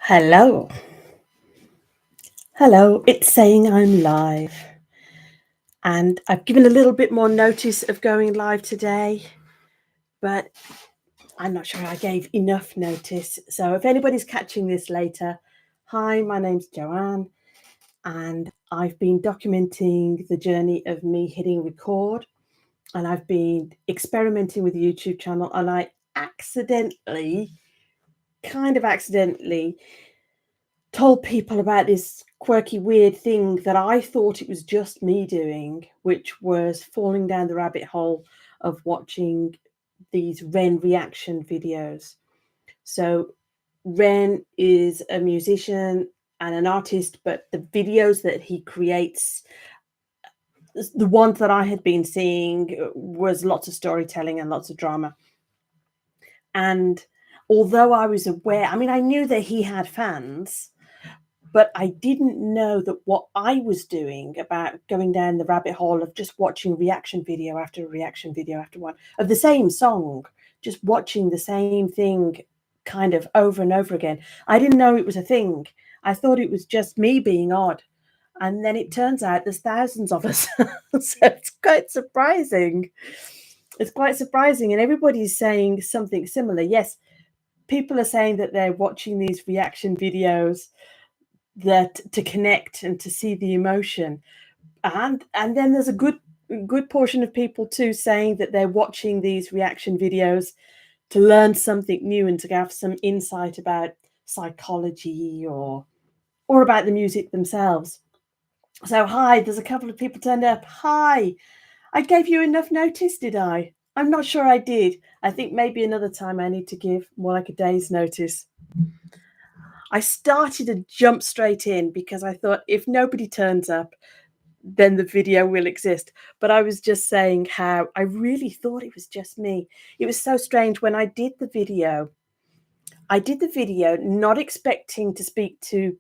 Hello. Hello. It's saying I'm live. And I've given a little bit more notice of going live today, but I'm not sure I gave enough notice. So if anybody's catching this later, hi, my name's Joanne, and I've been documenting the journey of me hitting record, and I've been experimenting with the YouTube channel, and I kind of accidentally, told people about this quirky, weird thing that I thought it was just me doing, which was falling down the rabbit hole of watching these Ren reaction videos. So, Ren is a musician and an artist, but the videos that he creates, the ones that I had been seeing, was lots of storytelling and lots of drama. And although I was aware, I mean, I knew that he had fans, but I didn't know that what I was doing about going down the rabbit hole of just watching reaction video after reaction video after one of the same song, just watching the same thing kind of over and over again. I didn't know it was a thing. I thought it was just me being odd. And then it turns out there's thousands of us. So it's quite surprising. It's quite surprising. And everybody's saying something similar. Yes, people are saying that they're watching these reaction videos that to connect and to see the emotion, and then there's a good portion of people too saying that they're watching these reaction videos to learn something new and to have some insight about psychology or about the music themselves. So hi, there's a couple of people turned up. Hi, I gave you enough notice, did I? I'm not sure I did. I think maybe another time I need to give more like a day's notice. I started to jump straight in because I thought if nobody turns up, then the video will exist. But I was just saying how I really thought it was just me. It was so strange when I did the video. I did the video not expecting to speak to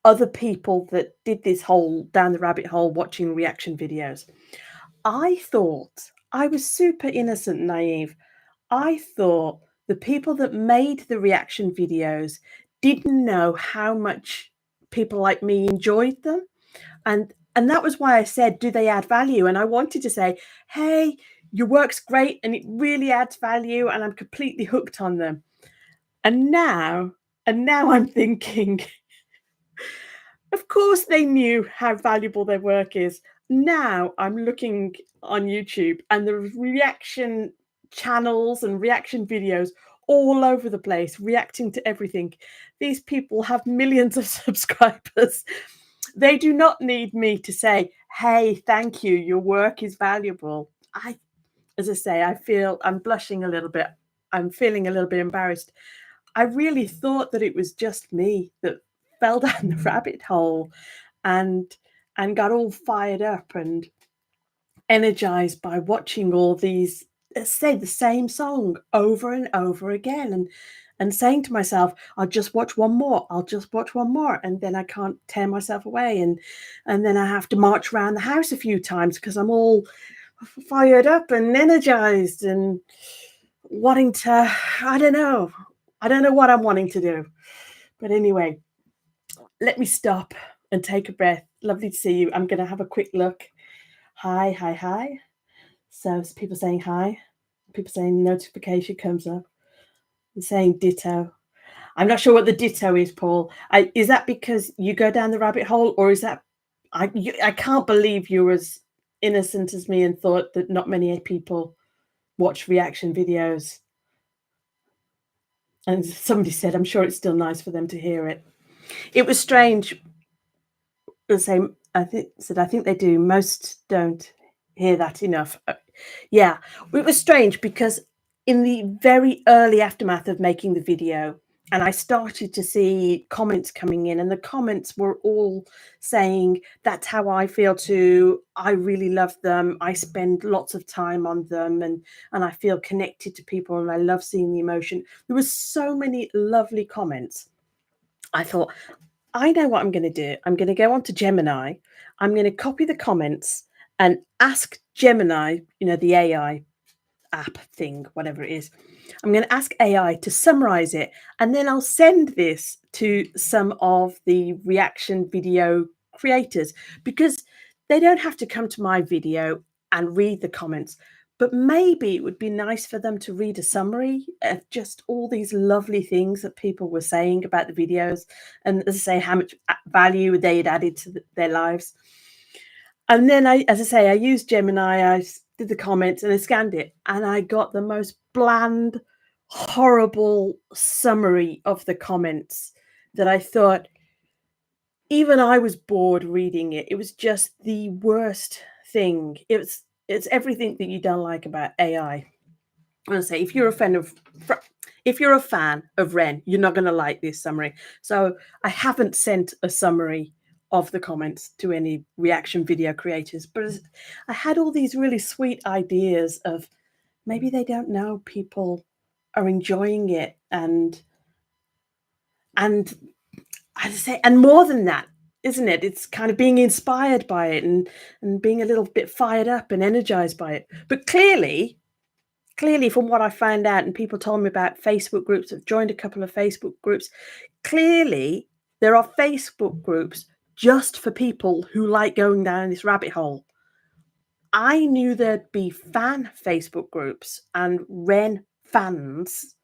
other people that did this whole down the rabbit hole watching reaction videos. I thought I was super innocent and naive. I thought the people that made the reaction videos didn't know how much people like me enjoyed them. And that was why I said, do they add value? And I wanted to say, hey, your work's great and it really adds value and I'm completely hooked on them. And now, I'm thinking, of course they knew how valuable their work is. Now I'm looking on YouTube and the reaction channels and reaction videos all over the place, reacting to everything. These people have millions of subscribers. They do not need me to say, hey, thank you, your work is valuable. As I say, I'm blushing a little bit. I'm feeling a little bit embarrassed. I really thought that it was just me that fell down the rabbit hole and got all fired up and energized by watching all these, say, the same song over and over again, and saying to myself, I'll just watch one more, and then I can't tear myself away, and then I have to march around the house a few times because I'm all fired up and energized and wanting to, I don't know what I'm wanting to do. But anyway, let me stop and take a breath. Lovely to see you. I'm going to have a quick look. Hi, hi, hi. So people saying hi. People saying notification comes up. They're saying ditto. I'm not sure what the ditto is, Paul. Is that because you go down the rabbit hole, or is that I can't believe you're as innocent as me and thought that not many people watch reaction videos. And somebody said, I'm sure it's still nice for them to hear it. It was strange. The same, I think they do. Most don't hear that enough. Yeah, it was strange because in the very early aftermath of making the video, and I started to see comments coming in, and the comments were all saying, that's how I feel too. I really love them. I spend lots of time on them, and I feel connected to people, and I love seeing the emotion. There was so many lovely comments. I thought, I know what I'm going to do. I'm going to go on to Gemini. I'm going to copy the comments and ask Gemini, the AI, app thing, whatever it is. I'm going to ask AI to summarize it, and then I'll send this to some of the reaction video creators, because they don't have to come to my video and read the comments, but maybe it would be nice for them to read a summary of just all these lovely things that people were saying about the videos, and as I say, how much value they had added to their lives. And then as I say, I used Gemini, I did the comments and I scanned it, and I got the most bland, horrible summary of the comments that I thought, even I was bored reading it. It was just the worst thing. It's everything that you don't like about AI. I say, if you're a fan of Ren, you're not going to like this summary. So I haven't sent a summary of the comments to any reaction video creators, but I had all these really sweet ideas of maybe they don't know people are enjoying it, and as I say, and more than that, isn't it? It's kind of being inspired by it and being a little bit fired up and energized by it. But clearly, from what I found out, and people told me about Facebook groups, I've joined a couple of Facebook groups, clearly there are Facebook groups just for people who like going down this rabbit hole. I knew there'd be fan Facebook groups and Ren fans,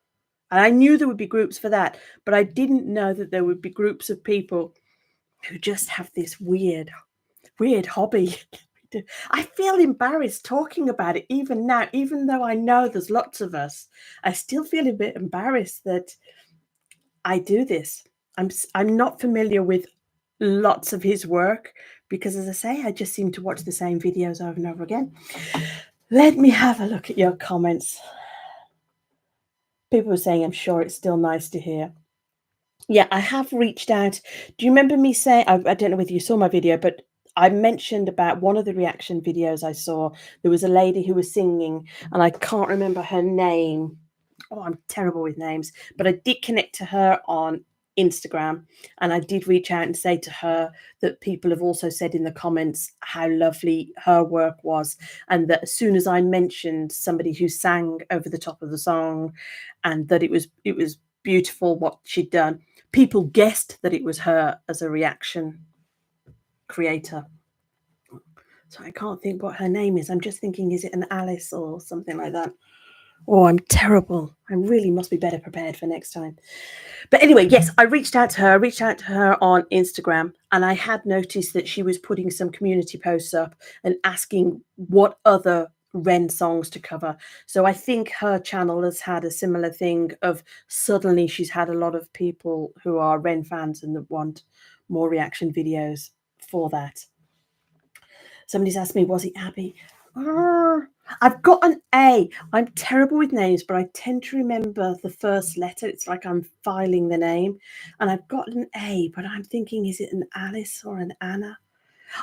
and I knew there would be groups for that, but I didn't know that there would be groups of people who just have this weird hobby. I feel embarrassed talking about it even now, even though I know there's lots of us. I still feel a bit embarrassed that I do this. I'm not familiar with lots of his work because, as I say, I just seem to watch the same videos over and over again. Let me have a look at your comments. People are saying, I'm sure it's still nice to hear. Yeah, I have reached out. Do you remember me saying, I don't know whether you saw my video, but I mentioned about one of the reaction videos I saw. There was a lady who was singing, and I can't remember her name. Oh, I'm terrible with names, but I did connect to her on Instagram, and I did reach out and say to her that people have also said in the comments how lovely her work was, and that as soon as I mentioned somebody who sang over the top of the song, and that it was beautiful what she'd done, people guessed that it was her as a reaction creator. So I can't think what her name is. I'm just thinking, is it an Alice or something like that? Oh, I'm terrible. I really must be better prepared for next time. But anyway, yes, I reached out to her on Instagram, and I had noticed that she was putting some community posts up and asking what other Ren songs to cover. So I think her channel has had a similar thing of suddenly she's had a lot of people who are Ren fans and that want more reaction videos for that. Somebody's asked me, was it Abby? I've got an A. I'm terrible with names, but I tend to remember the first letter. It's like I'm filing the name. And I've got an A, but I'm thinking, is it an Alice or an Anna?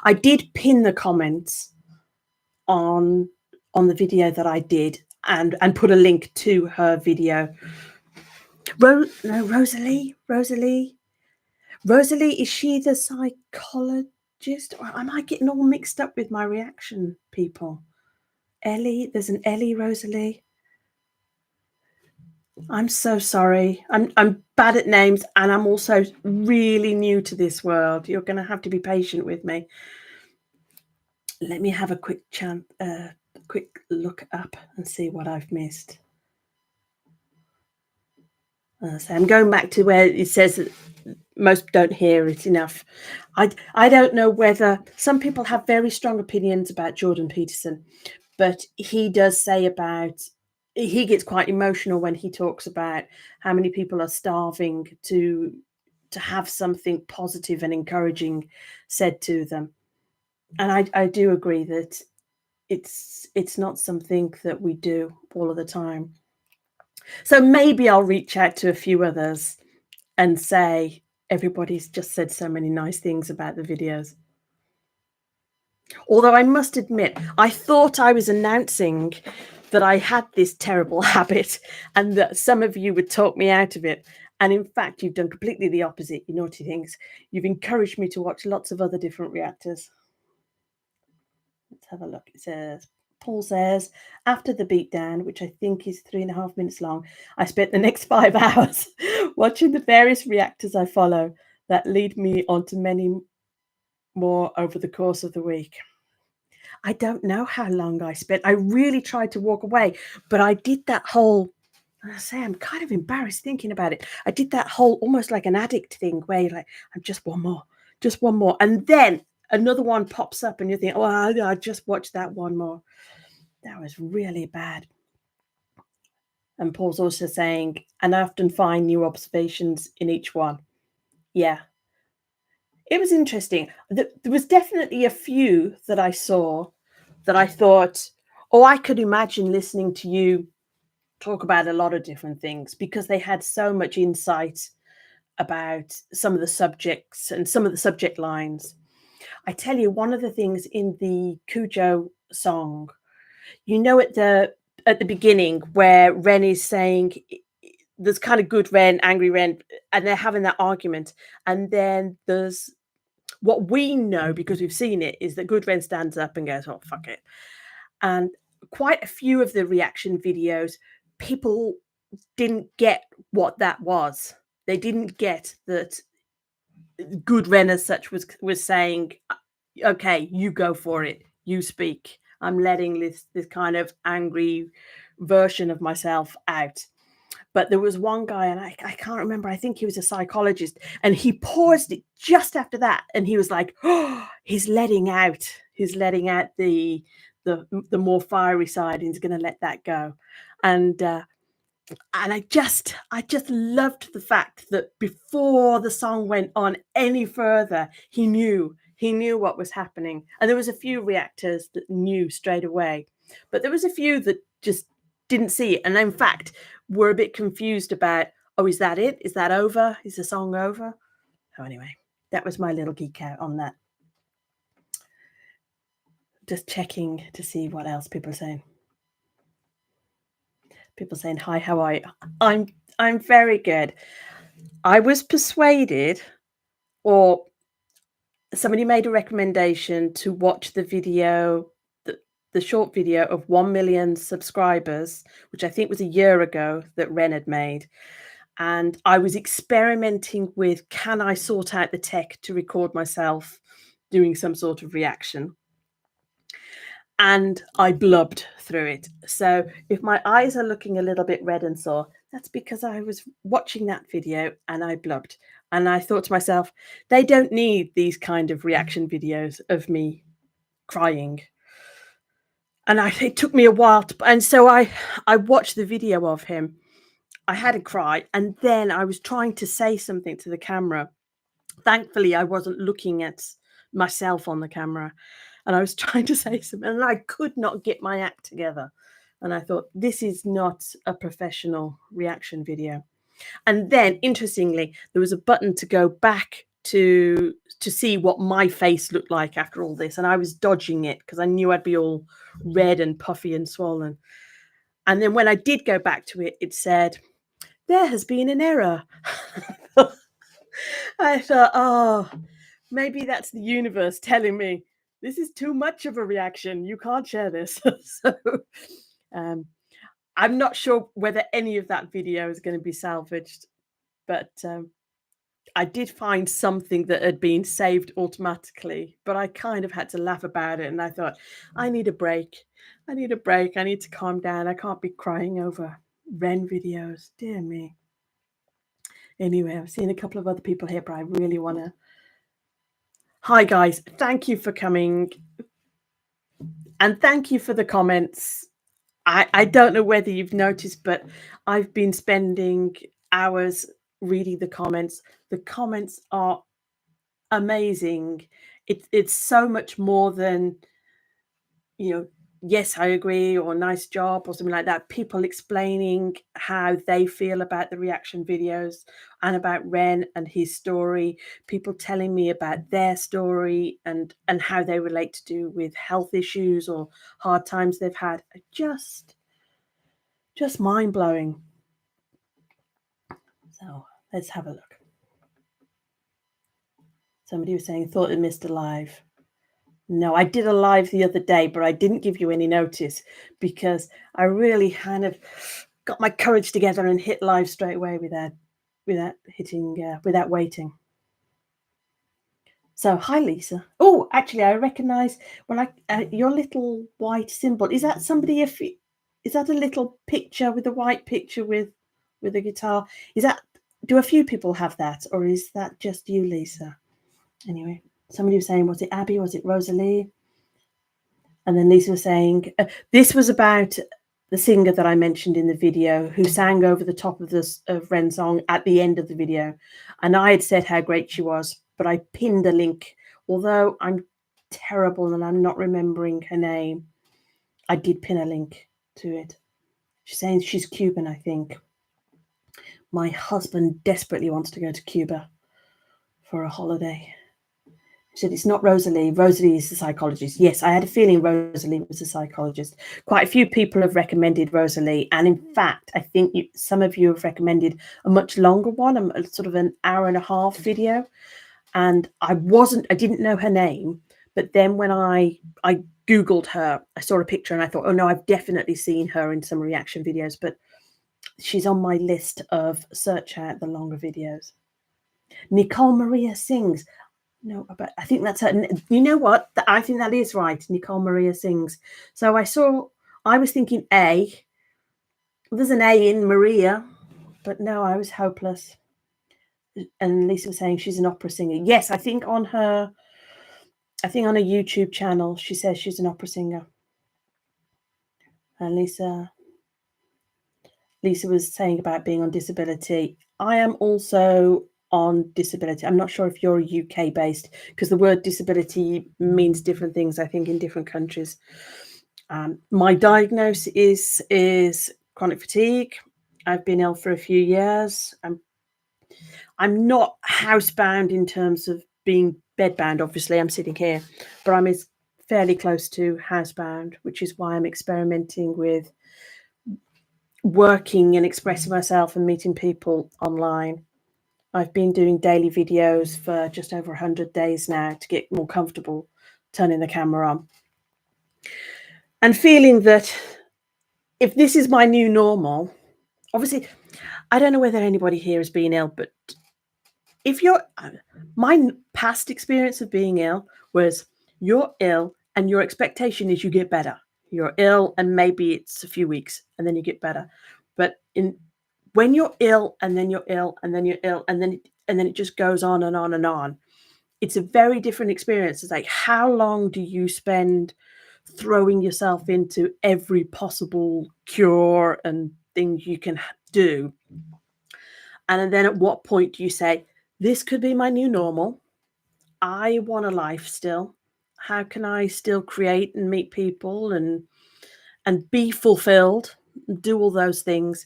I did pin the comments on the video that I did and put a link to her video. Rosalie? Rosalie, is she the psychologist? Or am I getting all mixed up with my reaction people? Ellie, there's an Ellie Rosalie. I'm so sorry. I'm bad at names, and I'm also really new to this world. You're going to have to be patient with me. Let me have a quick look up and see what I've missed. So I'm going back to where it says that most don't hear it enough. I don't know whether some people have very strong opinions about Jordan Peterson, but he does say he gets quite emotional when he talks about how many people are starving to have something positive and encouraging said to them. And I do agree that it's not something that we do all of the time. So maybe I'll reach out to a few others and say, everybody's just said so many nice things about the videos. Although I must admit, I thought I was announcing that I had this terrible habit and that some of you would talk me out of it. And in fact, you've done completely the opposite, you naughty things. You've encouraged me to watch lots of other different reactors. Let's have a look. It says Paul says, after the beatdown, which I think is 3.5 minutes long, I spent the next 5 hours watching the various reactors I follow that lead me on to many more over the course of the week. I don't know how long I spent. I really tried to walk away, but I did that whole, I say, I'm kind of embarrassed thinking about it. I did that whole almost like an addict thing where you're like, I'm just one more. And then another one pops up and you think, oh, I just watched that one more. That was really bad. And Paul's also saying, and I often find new observations in each one. Yeah. It was interesting. There was definitely a few that I saw that I thought, oh, I could imagine listening to you talk about a lot of different things because they had so much insight about some of the subjects and some of the subject lines. I tell you, one of the things in the Cujo song, at the beginning where Ren is saying there's kind of good Ren, angry Ren, and they're having that argument. And then there's what we know because we've seen it is that good Ren stands up and goes, oh, fuck it. And quite a few of the reaction videos, people didn't get what that was. They didn't get that good Ren as such was saying, okay, you go for it, you speak. I'm letting this kind of angry version of myself out. But there was one guy, and I can't remember, I think he was a psychologist, and he paused it just after that, and he was like, oh, he's letting out the more fiery side, and he's going to let that go. And I just loved the fact that before the song went on any further, he knew what was happening. And there was a few reactors that knew straight away, but there was a few that just didn't see it. And in fact, were a bit confused about, oh, is that it? Is that over? Is the song over? So anyway, that was my little geek out on that. Just checking to see what else people are saying. People saying, hi, how are you? I'm very good. I was persuaded, or somebody made a recommendation to watch the video, the short video of 1 million subscribers, which I think was a year ago that Ren had made. And I was experimenting with, can I sort out the tech to record myself doing some sort of reaction? And I blubbed through it. So if my eyes are looking a little bit red and sore, that's because I was watching that video and I blubbed. And I thought to myself, they don't need these kind of reaction videos of me crying. And it took me a while. And so I watched the video of him. I had a cry. And then I was trying to say something to the camera. Thankfully, I wasn't looking at myself on the camera. And I was trying to say something, and I could not get my act together. And I thought, this is not a professional reaction video. And then, interestingly, there was a button to go back to see what my face looked like after all this. And I was dodging it because I knew I'd be all red and puffy and swollen. And then when I did go back to it, it said, there has been an error. I thought, oh, maybe that's the universe telling me this is too much of a reaction. You can't share this. So I'm not sure whether any of that video is going to be salvaged, but I did find something that had been saved automatically, but I kind of had to laugh about it. And I thought, I need a break. I need to calm down. I can't be crying over Ren videos. Dear me. Anyway, I've seen a couple of other people here, but I really want to. Hi, guys. Thank you for coming. And thank you for the comments. I don't know whether you've noticed, but I've been spending hours reading the comments. The comments are amazing. It's so much more than, yes, I agree, or nice job, or something like that. People explaining how they feel about the reaction videos and about Ren and his story. People telling me about their story and how they relate to do with health issues or hard times they've had. Just mind-blowing. So let's have a look. Somebody was saying, thought it missed a live. No, I did a live the other day, but I didn't give you any notice because I really kind of got my courage together and hit live straight away without waiting. So, hi, Lisa. Oh, actually, I recognise when your little white symbol. Is that somebody? Is that a little picture with a white picture with a guitar? Is that? Do a few people have that, or is that just you, Lisa? Anyway, somebody was saying, was it Abby? Was it Rosalie? And then Lisa was saying, this was about the singer that I mentioned in the video who sang over the top of this of Ren's song at the end of the video. And I had said how great she was, but I pinned a link. Although I'm terrible and I'm not remembering her name, I did pin a link to it. She's saying she's Cuban, I think. My husband desperately wants to go to Cuba for a holiday. She said, it's not Rosalie. Rosalie is the psychologist. Yes, I had a feeling Rosalie was a psychologist. Quite a few people have recommended Rosalie. And in fact, I think some of you have recommended a much longer one, a sort of an hour and a half video. And I didn't know her name. But then when I Googled her, I saw a picture and I thought, oh no, I've definitely seen her in some reaction videos. But she's on my list of search out the longer videos. Nicole Maria Sings. No, but I think that's her. You know what? I think that is right. Nicole Maria Sings. So I was thinking A. There's an A in Maria, but no, I was hopeless. And Lisa was saying she's an opera singer. Yes, I think on a YouTube channel, she says she's an opera singer. And Lisa was saying about being on disability. I am also on disability. I'm not sure if you're UK based because the word disability means different things, I think, in different countries. My diagnosis is chronic fatigue. I've been ill for a few years. I'm not housebound in terms of being bedbound. Obviously, I'm sitting here, but I'm fairly close to housebound, which is why I'm experimenting with working and expressing myself and meeting people online. I've been doing daily videos for just over 100 days now to get more comfortable turning the camera on. And feeling that if this is my new normal, obviously, I don't know whether anybody here has been ill, but my past experience of being ill was you're ill and your expectation is you get better. You're ill and maybe it's a few weeks and then you get better. But when you're ill and then you're ill and then you're ill and then it just goes on and on and on, it's a very different experience. It's like, how long do you spend throwing yourself into every possible cure and thing you can do? And then at what point do you say, this could be my new normal? I want a life still. How can I still create and meet people and be fulfilled, and do all those things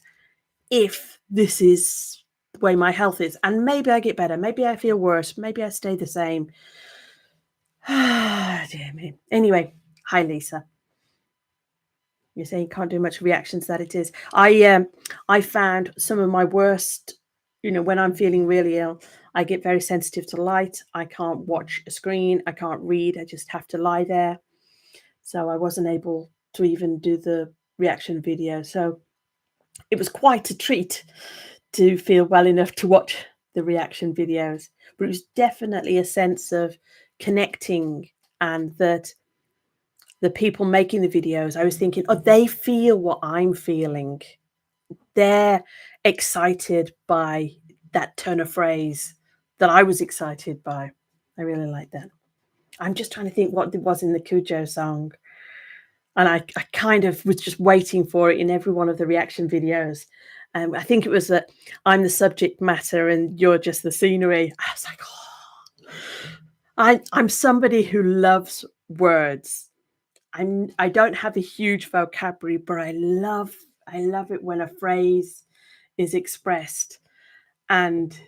if this is the way my health is? And maybe I get better, maybe I feel worse, maybe I stay the same. Dear me. Anyway, hi Lisa. You're saying can't do much reactions. That it is. I found some of my worst, when I'm feeling really ill, I get very sensitive to light. I can't watch a screen. I can't read. I just have to lie there. So I wasn't able to even do the reaction video. So it was quite a treat to feel well enough to watch the reaction videos. But it was definitely a sense of connecting, and that the people making the videos, I was thinking, oh, they feel what I'm feeling. They're excited by that turn of phrase that I was excited by. I really like that. I'm just trying to think what it was in the Cujo song. And I kind of was just waiting for it in every one of the reaction videos. I think it was that I'm the subject matter and you're just the scenery. I was like, oh, I'm somebody who loves words. I don't have a huge vocabulary, but I love it when a phrase is expressed, and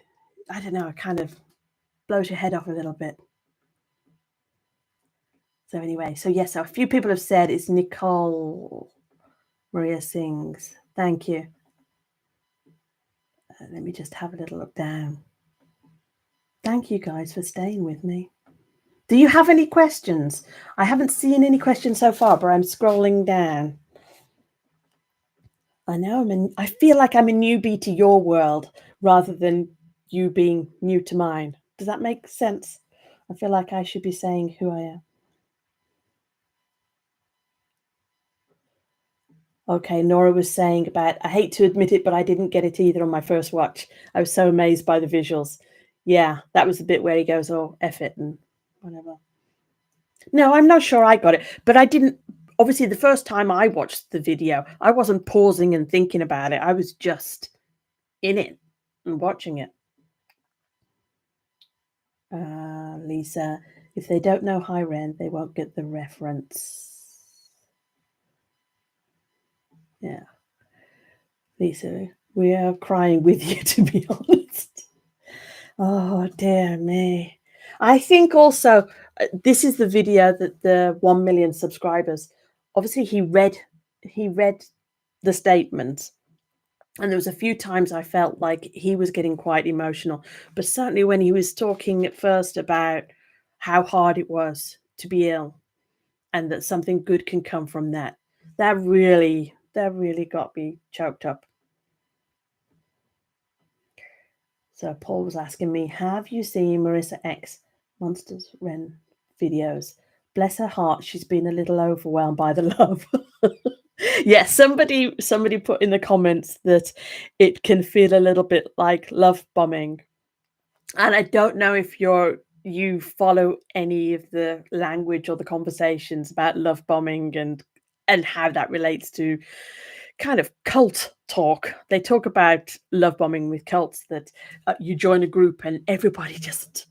I don't know, it kind of blows your head off a little bit. So anyway, so yes, a few people have said it's Nicole Maria Sings. Thank you. Let me just have a little look down. Thank you guys for staying with me. Do you have any questions? I haven't seen any questions so far, but I'm scrolling down. I know I feel like I'm a newbie to your world rather than you being new to mine. Does that make sense? I feel like I should be saying who I am. Okay, Nora was saying about, I hate to admit it, but I didn't get it either on my first watch. I was so amazed by the visuals. Yeah, that was the bit where he goes, oh, F it and whatever. No, I'm not sure I got it, but I didn't. Obviously, the first time I watched the video, I wasn't pausing and thinking about it. I was just in it and watching it. Lisa, if they don't know Hi Ren, they won't get the reference. Yeah. Lisa, we are crying with you, to be honest. Oh, dear me. I think also this is the video that the 1 million subscribers, obviously he read the statement. And there was a few times I felt like he was getting quite emotional, but certainly when he was talking at first about how hard it was to be ill and that something good can come from that, that really got me choked up. So Paul was asking me, have you seen Marissa X Monsters Ren videos? Bless her heart, she's been a little overwhelmed by the love. Yes, somebody put in the comments that it can feel a little bit like love bombing. And I don't know if you follow any of the language or the conversations about love bombing and how that relates to kind of cult talk. They talk about love bombing with cults, that you join a group and everybody just,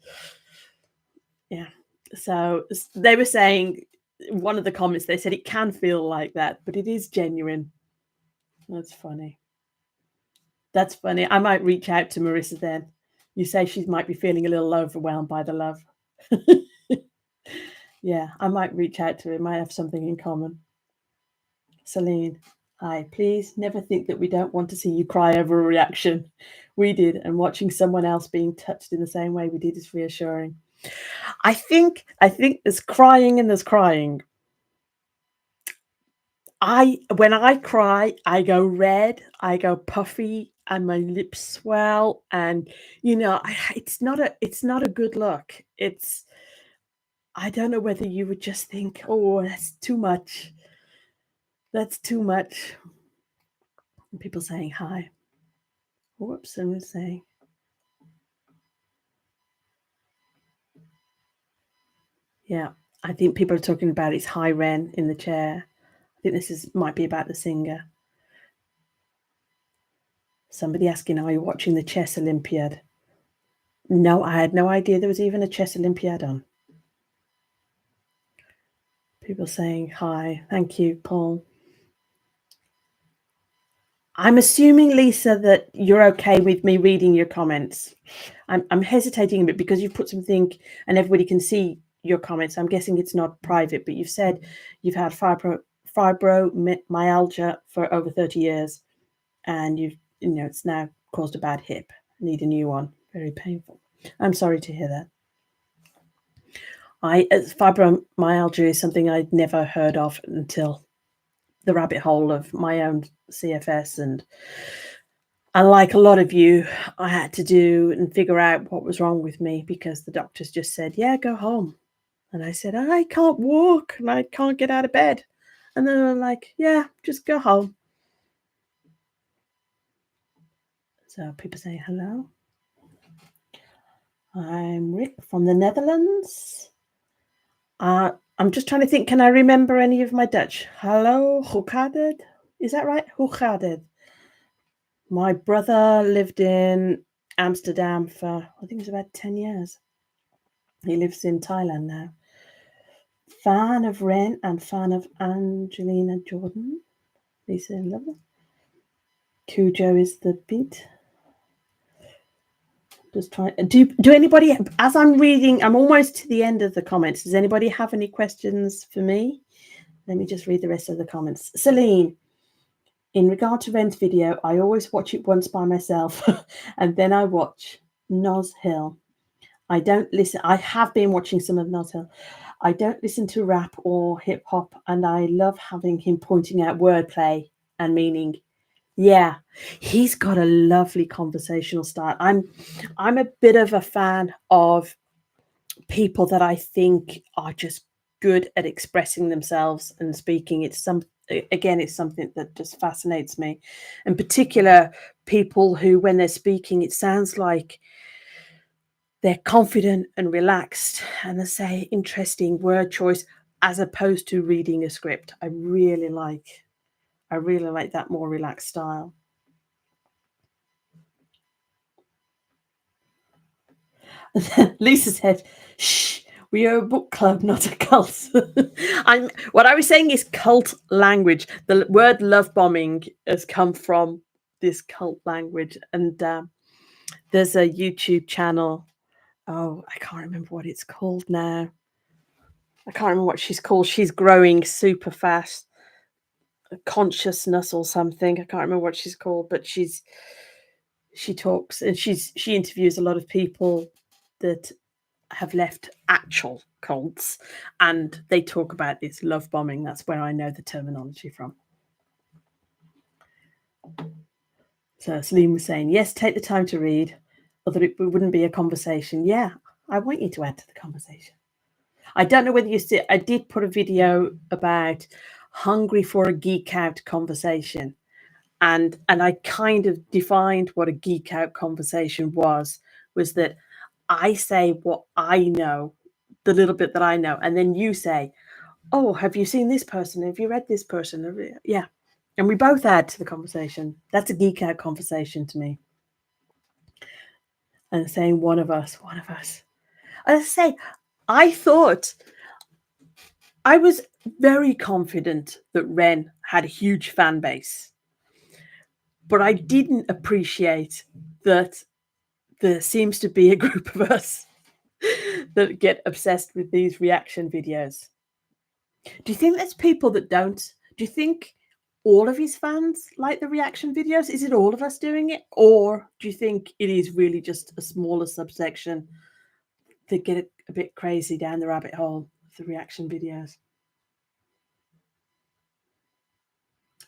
yeah. So they were saying, one of the comments, they said it can feel like that, but it is genuine. That's funny. That's funny. I might reach out to Marissa then. You say she might be feeling a little overwhelmed by the love. Yeah, I might reach out to her. Might have something in common. Celine, hi. Please never think that we don't want to see you cry over a reaction. We did, and watching someone else being touched in the same way we did is reassuring. I think there's crying and there's crying. When I cry, I go red, I go puffy, and my lips swell, and it's not a good look. I don't know whether you would just think, oh, that's too much. That's too much. And people saying hi. Whoops, someone's saying. Yeah, I think people are talking about it's Hi Ren in the chair. I think this might be about the singer. Somebody asking, are you watching the chess Olympiad? No, I had no idea there was even a chess Olympiad on. People saying hi. Thank you, Paul. I'm assuming, Lisa, that you're okay with me reading your comments. I'm hesitating a bit because you've put something and everybody can see your comments. I'm guessing it's not private, but you've said you've had fibromyalgia for over 30 years and it's now caused a bad hip. Need a new one. Very painful. I'm sorry to hear that. Fibromyalgia is something I'd never heard of until the rabbit hole of my own CFS, and unlike a lot of you, I had to do and figure out what was wrong with me because the doctors just said, yeah, go home. And I said, I can't walk and I can't get out of bed. And then they're like, yeah, just go home. So people say hello. I'm Rick from the Netherlands. I'm just trying to think, can I remember any of my Dutch? Hallo, hoe gaat het? Is that right? Hoe gaat het? My brother lived in Amsterdam for, I think it was about 10 years. He lives in Thailand now. Fan of Ren and fan of Angelina Jordan. Lisa, love it. Cujo is the beat. Just try. Do anybody, as I'm reading, I'm almost to the end of the comments. Does anybody have any questions for me? Let me just read the rest of the comments. Celine, in regard to Ren's video, I always watch it once by myself and then I watch Noz Hill. I don't listen. I have been watching some of Nuttall. I don't listen to rap or hip hop, and I love having him pointing out wordplay and meaning. Yeah, he's got a lovely conversational style. I'm a bit of a fan of people that I think are just good at expressing themselves and speaking. It's something that just fascinates me. In particular, people who, when they're speaking, it sounds like they're confident and relaxed and they say interesting word choice as opposed to reading a script. I really like that more relaxed style. Lisa said, "Shh, we are a book club, not a cult." What I was saying is cult language. The word love bombing has come from this cult language, and there's a YouTube channel. Oh, I can't remember what it's called now. I can't remember what she's called. She's growing super fast. Consciousness or something. I can't remember what she's called, but she talks and she interviews a lot of people that have left actual cults, and they talk about this love bombing. That's where I know the terminology from. So Celine was saying, yes, take the time to read, or it wouldn't be a conversation. Yeah, I want you to add to the conversation. I don't know whether you see, I did put a video about hungry for a geek out conversation. And I kind of defined what a geek out conversation was that I say what I know, the little bit that I know, and then you say, oh, have you seen this person? Have you read this person? Yeah. And we both add to the conversation. That's a geek out conversation to me. And saying one of us. As I say, I thought I was very confident that Ren had a huge fan base, but I didn't appreciate that there seems to be a group of us that get obsessed with these reaction videos. Do you think there's people that don't? Do you think all of his fans like the reaction videos? Is it all of us doing it? Or do you think it is really just a smaller subsection that get a bit crazy down the rabbit hole of the reaction videos?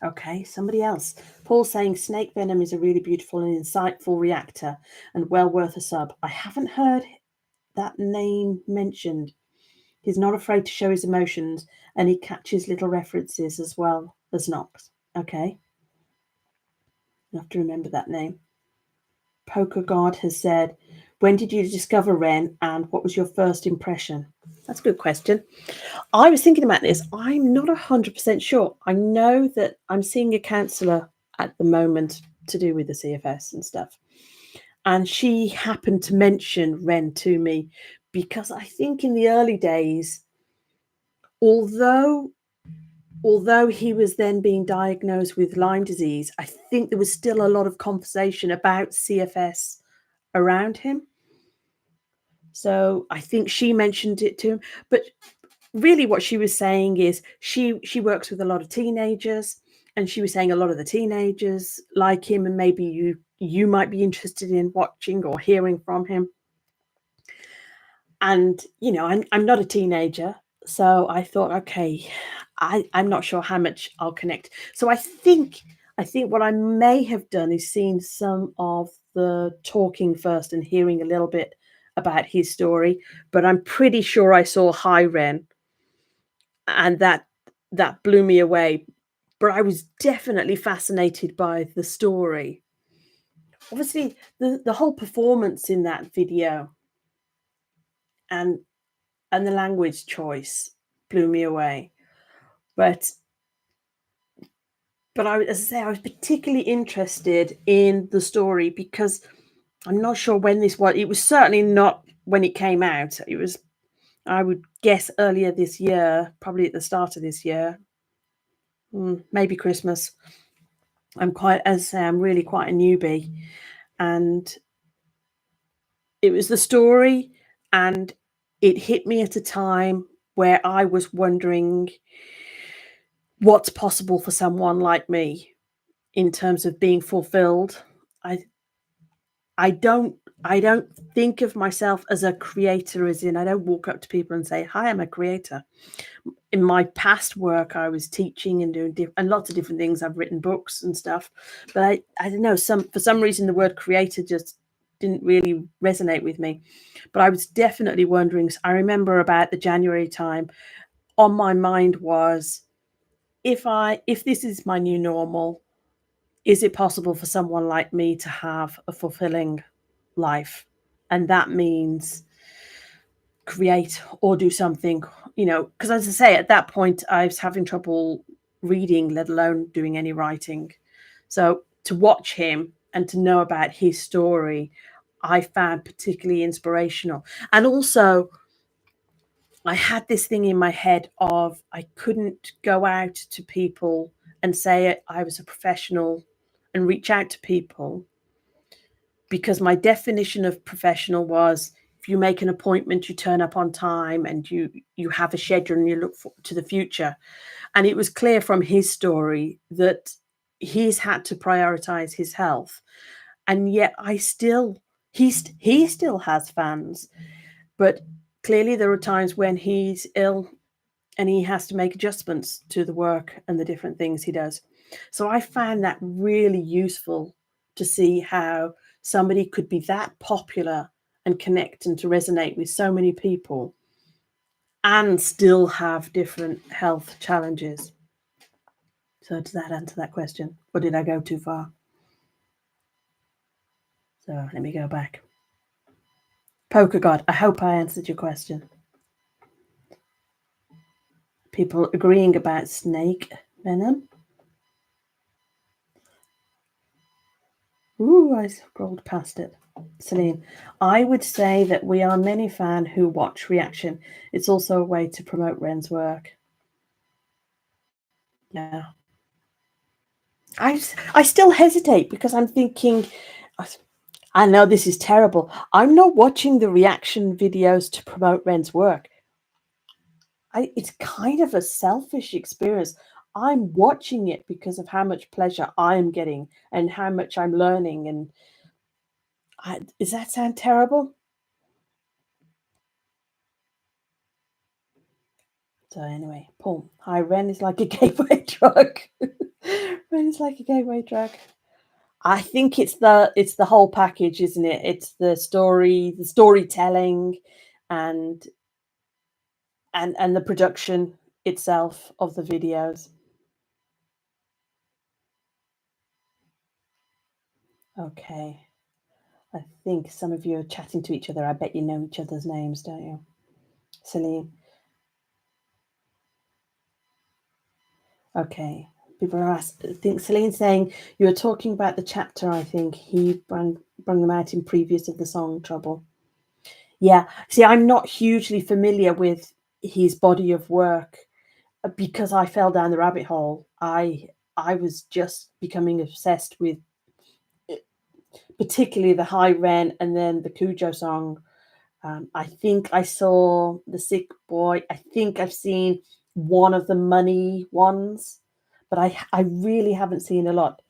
Okay, somebody else. Paul saying snake venom is a really beautiful and insightful reactor and well worth a sub. I haven't heard that name mentioned. He's not afraid to show his emotions and he catches little references as well as Knox. Okay. You have to remember that name. Poker God has said, when did you discover Ren and what was your first impression? That's a good question. I was thinking about this. I'm not 100% sure. I know that I'm seeing a counsellor at the moment to do with the CFS and stuff. And she happened to mention Ren to me because I think in the early days, although he was then being diagnosed with Lyme disease, I think there was still a lot of conversation about CFS around him. So I think she mentioned it to him. But really what she was saying is she works with a lot of teenagers, and she was saying a lot of the teenagers like him, and maybe you might be interested in watching or hearing from him. And, you know, I'm not a teenager, so I thought, okay, I'm not sure how much I'll connect. So I think what I may have done is seen some of the talking first and hearing a little bit about his story, but I'm pretty sure I saw Hi Ren, and that blew me away. But I was definitely fascinated by the story. Obviously, the whole performance in that video and the language choice blew me away. But as I say, I was particularly interested in the story because I'm not sure when this was. It was certainly not when it came out. It was, I would guess, earlier this year, probably at the start of this year, maybe Christmas. I'm really quite a newbie, and it was the story, and it hit me at a time where I was wondering what's possible for someone like me in terms of being fulfilled. I don't I don't think of myself as a creator, as in I don't walk up to people and say, "Hi, I'm a creator." In my past work, I was teaching and doing and lots of different things. I've written books and stuff, but I don't know, for some reason the word creator just didn't really resonate with me. But I was definitely wondering. I remember about the January time, on my mind was, if this is my new normal, is it possible for someone like me to have a fulfilling life? And that means create or do something, because as I say, at that point, I was having trouble reading, let alone doing any writing. So to watch him and to know about his story, I found particularly inspirational. And also, I had this thing in my head of I couldn't go out to people and say I was a professional and reach out to people, because my definition of professional was, if you make an appointment, you turn up on time, and you have a schedule and you look to the future. And it was clear from his story that he's had to prioritize his health, and yet he still has fans, but clearly there are times when he's ill and he has to make adjustments to the work and the different things he does. So I found that really useful, to see how somebody could be that popular and connect and to resonate with so many people and still have different health challenges. So does that answer that question? Or did I go too far? So let me go back. Poker God, I hope I answered your question. People agreeing about snake venom. Ooh, I scrolled past it. Celine, I would say that we are many fans who watch reaction. It's also a way to promote Ren's work. Yeah. I still hesitate because I'm thinking, I know this is terrible. I'm not watching the reaction videos to promote Ren's work. It's kind of a selfish experience. I'm watching it because of how much pleasure I'm getting and how much I'm learning. And does that sound terrible? So anyway, Paul, hi, Ren is like a gateway drug. Ren is like a gateway drug. I think it's the whole package, isn't it? It's the story, the storytelling, and and the production itself of the videos. Okay. I think some of you are chatting to each other. I bet you know each other's names, don't you? Celine. Okay. People are asking. I think Celine's saying you were talking about the chapter. I think he brung them out in previous of the song Trouble. Yeah. See, I'm not hugely familiar with his body of work because I fell down the rabbit hole. I was just becoming obsessed with particularly the High Ren and then the Cujo song. I think I saw The Sick Boy. I think I've seen one of the Money ones, but I really haven't seen a lot.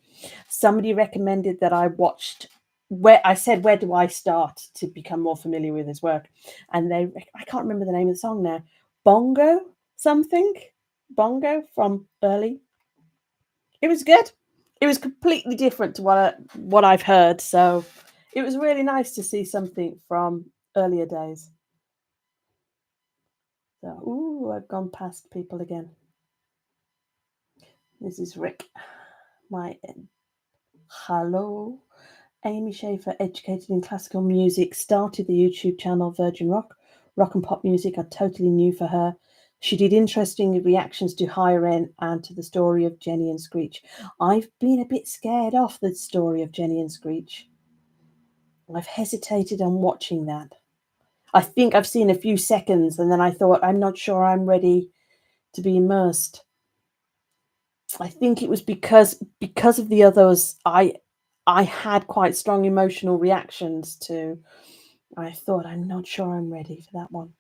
Somebody recommended that I watched, where I said, where do I start to become more familiar with his work? And I can't remember the name of the song now. Bongo something? Bongo from Early. It was good. It was completely different to what I've heard, so it was really nice to see something from earlier days. So, ooh, I've gone past people again. This is Rick. My hello. Amy Schaefer, educated in classical music, started the YouTube channel Virgin Rock. Rock and pop music are totally new for her. She did interesting reactions to Higher End and to the story of Jenny and Screech. I've been a bit scared off the story of Jenny and Screech. I've hesitated on watching that. I think I've seen a few seconds and then I thought, I'm not sure I'm ready to be immersed. I think it was because of the others, I had quite strong emotional reactions to. I thought, I'm not sure I'm ready for that one.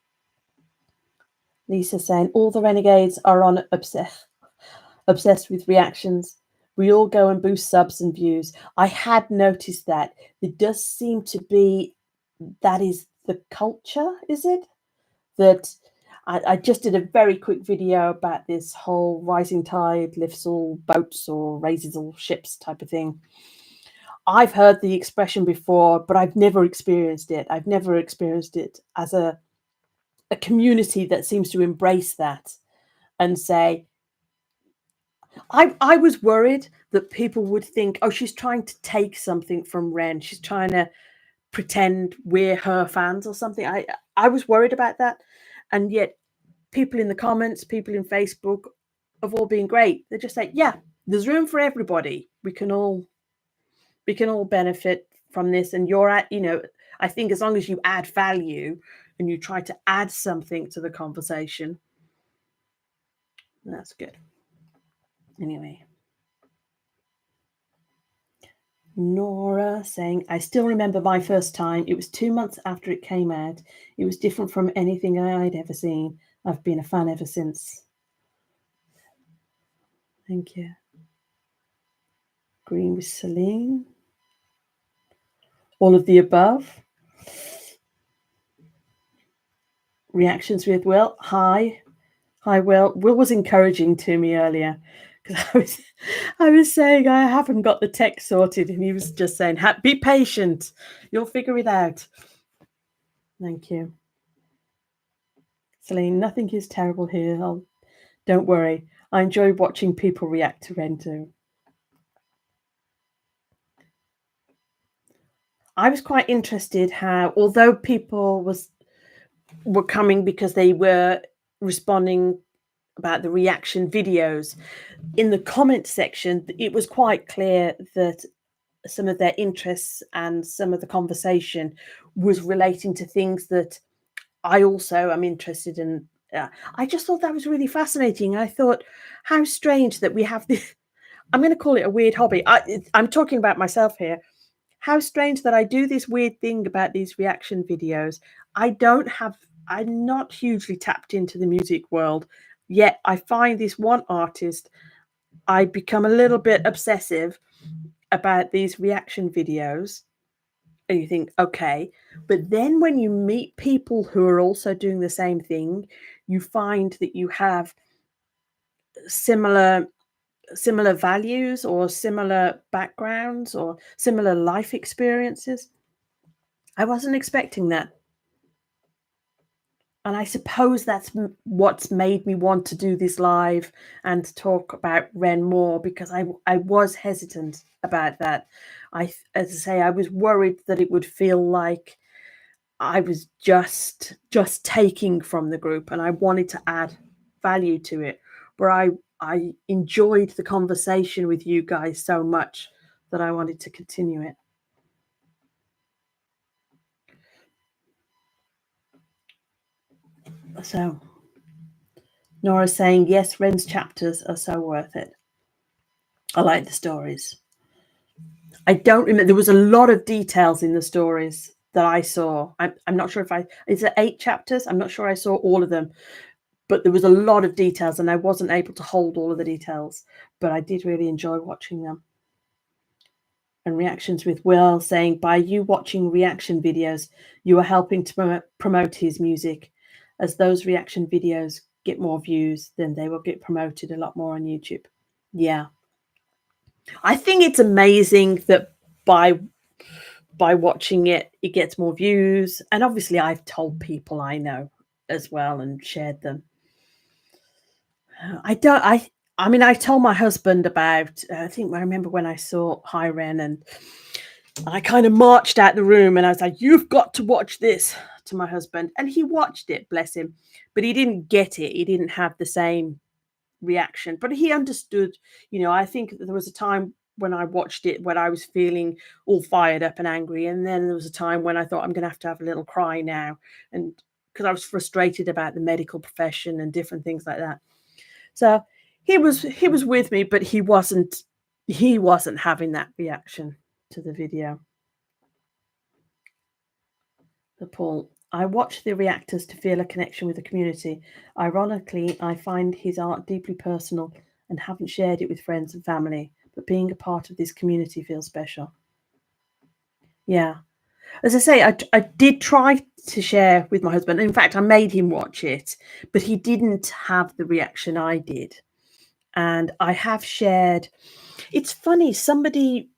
Lisa saying all the renegades are on obsessed with reactions. We all go and boost subs and views. I had noticed that. There does seem to be, that is the culture, is it? That I just did a very quick video about this whole rising tide lifts all boats or raises all ships type of thing. I've heard the expression before, but I've never experienced it. I've never experienced it as a community that seems to embrace that and say, I was worried that people would think, oh, she's trying to take something from Ren. She's trying to pretend we're her fans or something. I was worried about that. And yet people in the comments, people in Facebook have all been great. They're just like, yeah, there's room for everybody. We can all benefit from this. And you're at, I think as long as you add value and you try to add something to the conversation, that's good. Anyway. Nora saying, I still remember my first time. It was 2 months after it came out. It was different from anything I'd ever seen. I've been a fan ever since. Thank you. Green with Celine. All of the above. Reactions with Will. Hi, Will. Will was encouraging to me earlier because I was saying I haven't got the tech sorted, and he was just saying, be patient. You'll figure it out. Thank you. Celine, nothing is terrible here. Don't worry. I enjoy watching people react to Ren too. I was quite interested how, although people were coming because they were responding about the reaction videos, in the comment section, it was quite clear that some of their interests and some of the conversation was relating to things that I also am interested in. I just thought that was really fascinating. I thought, how strange that we have this, I'm going to call it a weird hobby. I'm talking about myself here. How strange that I do this weird thing about these reaction videos. I'm not hugely tapped into the music world, yet I find this one artist, I become a little bit obsessive about these reaction videos. And you think, okay, but then when you meet people who are also doing the same thing, you find that you have similar values or similar backgrounds or similar life experiences. I wasn't expecting that. And I suppose that's what's made me want to do this live and talk about Ren more, because I was hesitant about that. As I say, I was worried that it would feel like I was just taking from the group, and I wanted to add value to it. But I enjoyed the conversation with you guys so much that I wanted to continue it. So Nora's saying, yes, Ren's chapters are so worth it. I like the stories. I don't remember. There was a lot of details in the stories that I saw. I'm not sure is it 8 chapters? I'm not sure I saw all of them, but there was a lot of details and I wasn't able to hold all of the details, but I did really enjoy watching them. And reactions with Will saying, by you watching reaction videos, you are helping to promote his music. As those reaction videos get more views, then they will get promoted a lot more on YouTube. Yeah. I think it's amazing that by watching it, it gets more views. And obviously I've told people I know as well and shared them. I told my husband about, I remember when I saw Hi Ren, and I kind of marched out the room and I was like, you've got to watch this, to my husband. And he watched it, bless him, but he didn't get it. He didn't have the same reaction, but he understood. I think there was a time when I watched it when I was feeling all fired up and angry, and then there was a time when I thought, I'm going to have a little cry now, and because I was frustrated about the medical profession and different things like that. So he was with me, but he wasn't having that reaction to the video. The Paul, I watch the reactors to feel a connection with the community. Ironically, I find his art deeply personal and haven't shared it with friends and family. but being a part of this community feels special. Yeah. As I say, I did try to share with my husband. In fact, I made him watch it, but he didn't have the reaction I did. And I have shared. It's funny, somebody,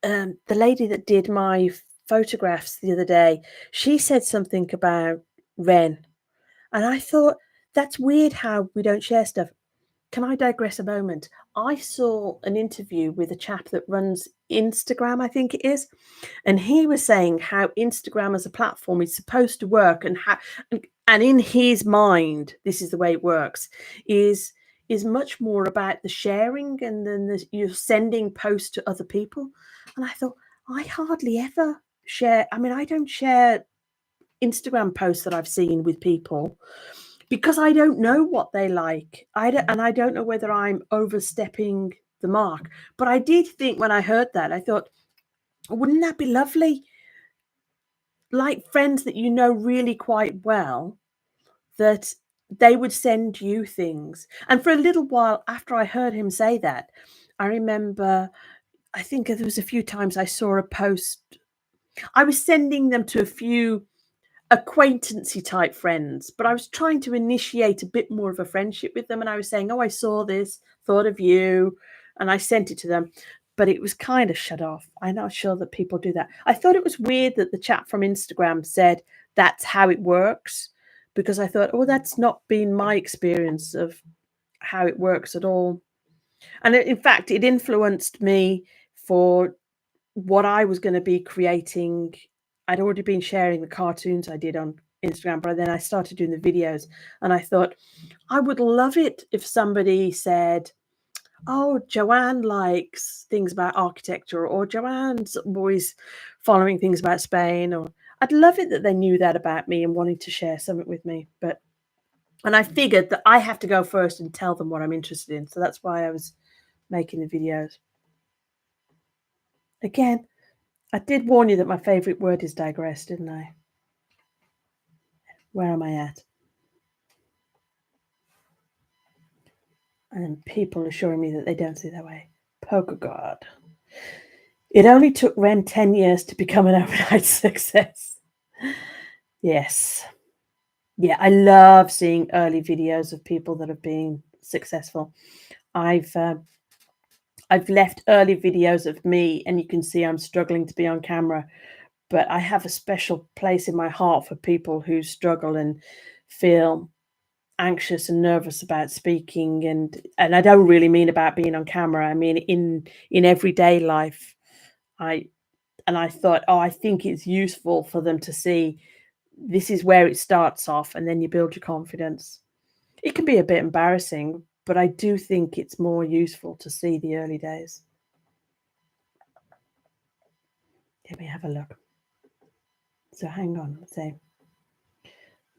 the lady that did my photographs the other day, she said something about Ren. And I thought, that's weird how we don't share stuff. Can I digress a moment? I saw an interview with a chap that runs Instagram, I think it is, and he was saying how Instagram as a platform is supposed to work, and how, and in his mind, this is the way it works, is much more about the sharing, and then you're sending posts to other people. And I thought, I hardly ever share. I mean, I don't share Instagram posts that I've seen with people, because I don't know what they like. And I don't know whether I'm overstepping the mark. But I did think, when I heard that, I thought, wouldn't that be lovely? Like friends that you know really quite well, that they would send you things. And for a little while after I heard him say that, I remember, I think there was a few times I saw a post. I was sending them to a few acquaintancy type friends, but I was trying to initiate a bit more of a friendship with them. And I was saying, oh, I saw this, thought of you, and I sent it to them. But it was kind of shut off. I'm not sure that people do that. I thought it was weird that the chap from Instagram said that's how it works, because I thought, oh, that's not been my experience of how it works at all. And in fact, it influenced me for what I was going to be creating. I'd already been sharing the cartoons I did on Instagram, but then I started doing the videos, and I thought, I would love it if somebody said, oh, Joanne likes things about architecture, or Joanne's always following things about Spain, or I'd love it that they knew that about me and wanting to share something with me. And I figured that I have to go first and tell them what I'm interested in. So that's why I was making the videos. Again, I did warn you that my favorite word is digress, didn't I? Where am I at? And people assuring me that they don't see that way. Poker God. It only took Ren 10 years to become an overnight success. Yes. Yeah, I love seeing early videos of people that have been successful. I've left early videos of me, and you can see I'm struggling to be on camera, but I have a special place in my heart for people who struggle and feel anxious and nervous about speaking, and I don't really mean about being on camera. I mean in everyday life. I thought, oh, I think it's useful for them to see this is where it starts off, and then you build your confidence. It can be a bit embarrassing, but I do think it's more useful to see the early days. Let me have a look. So hang on, let's say,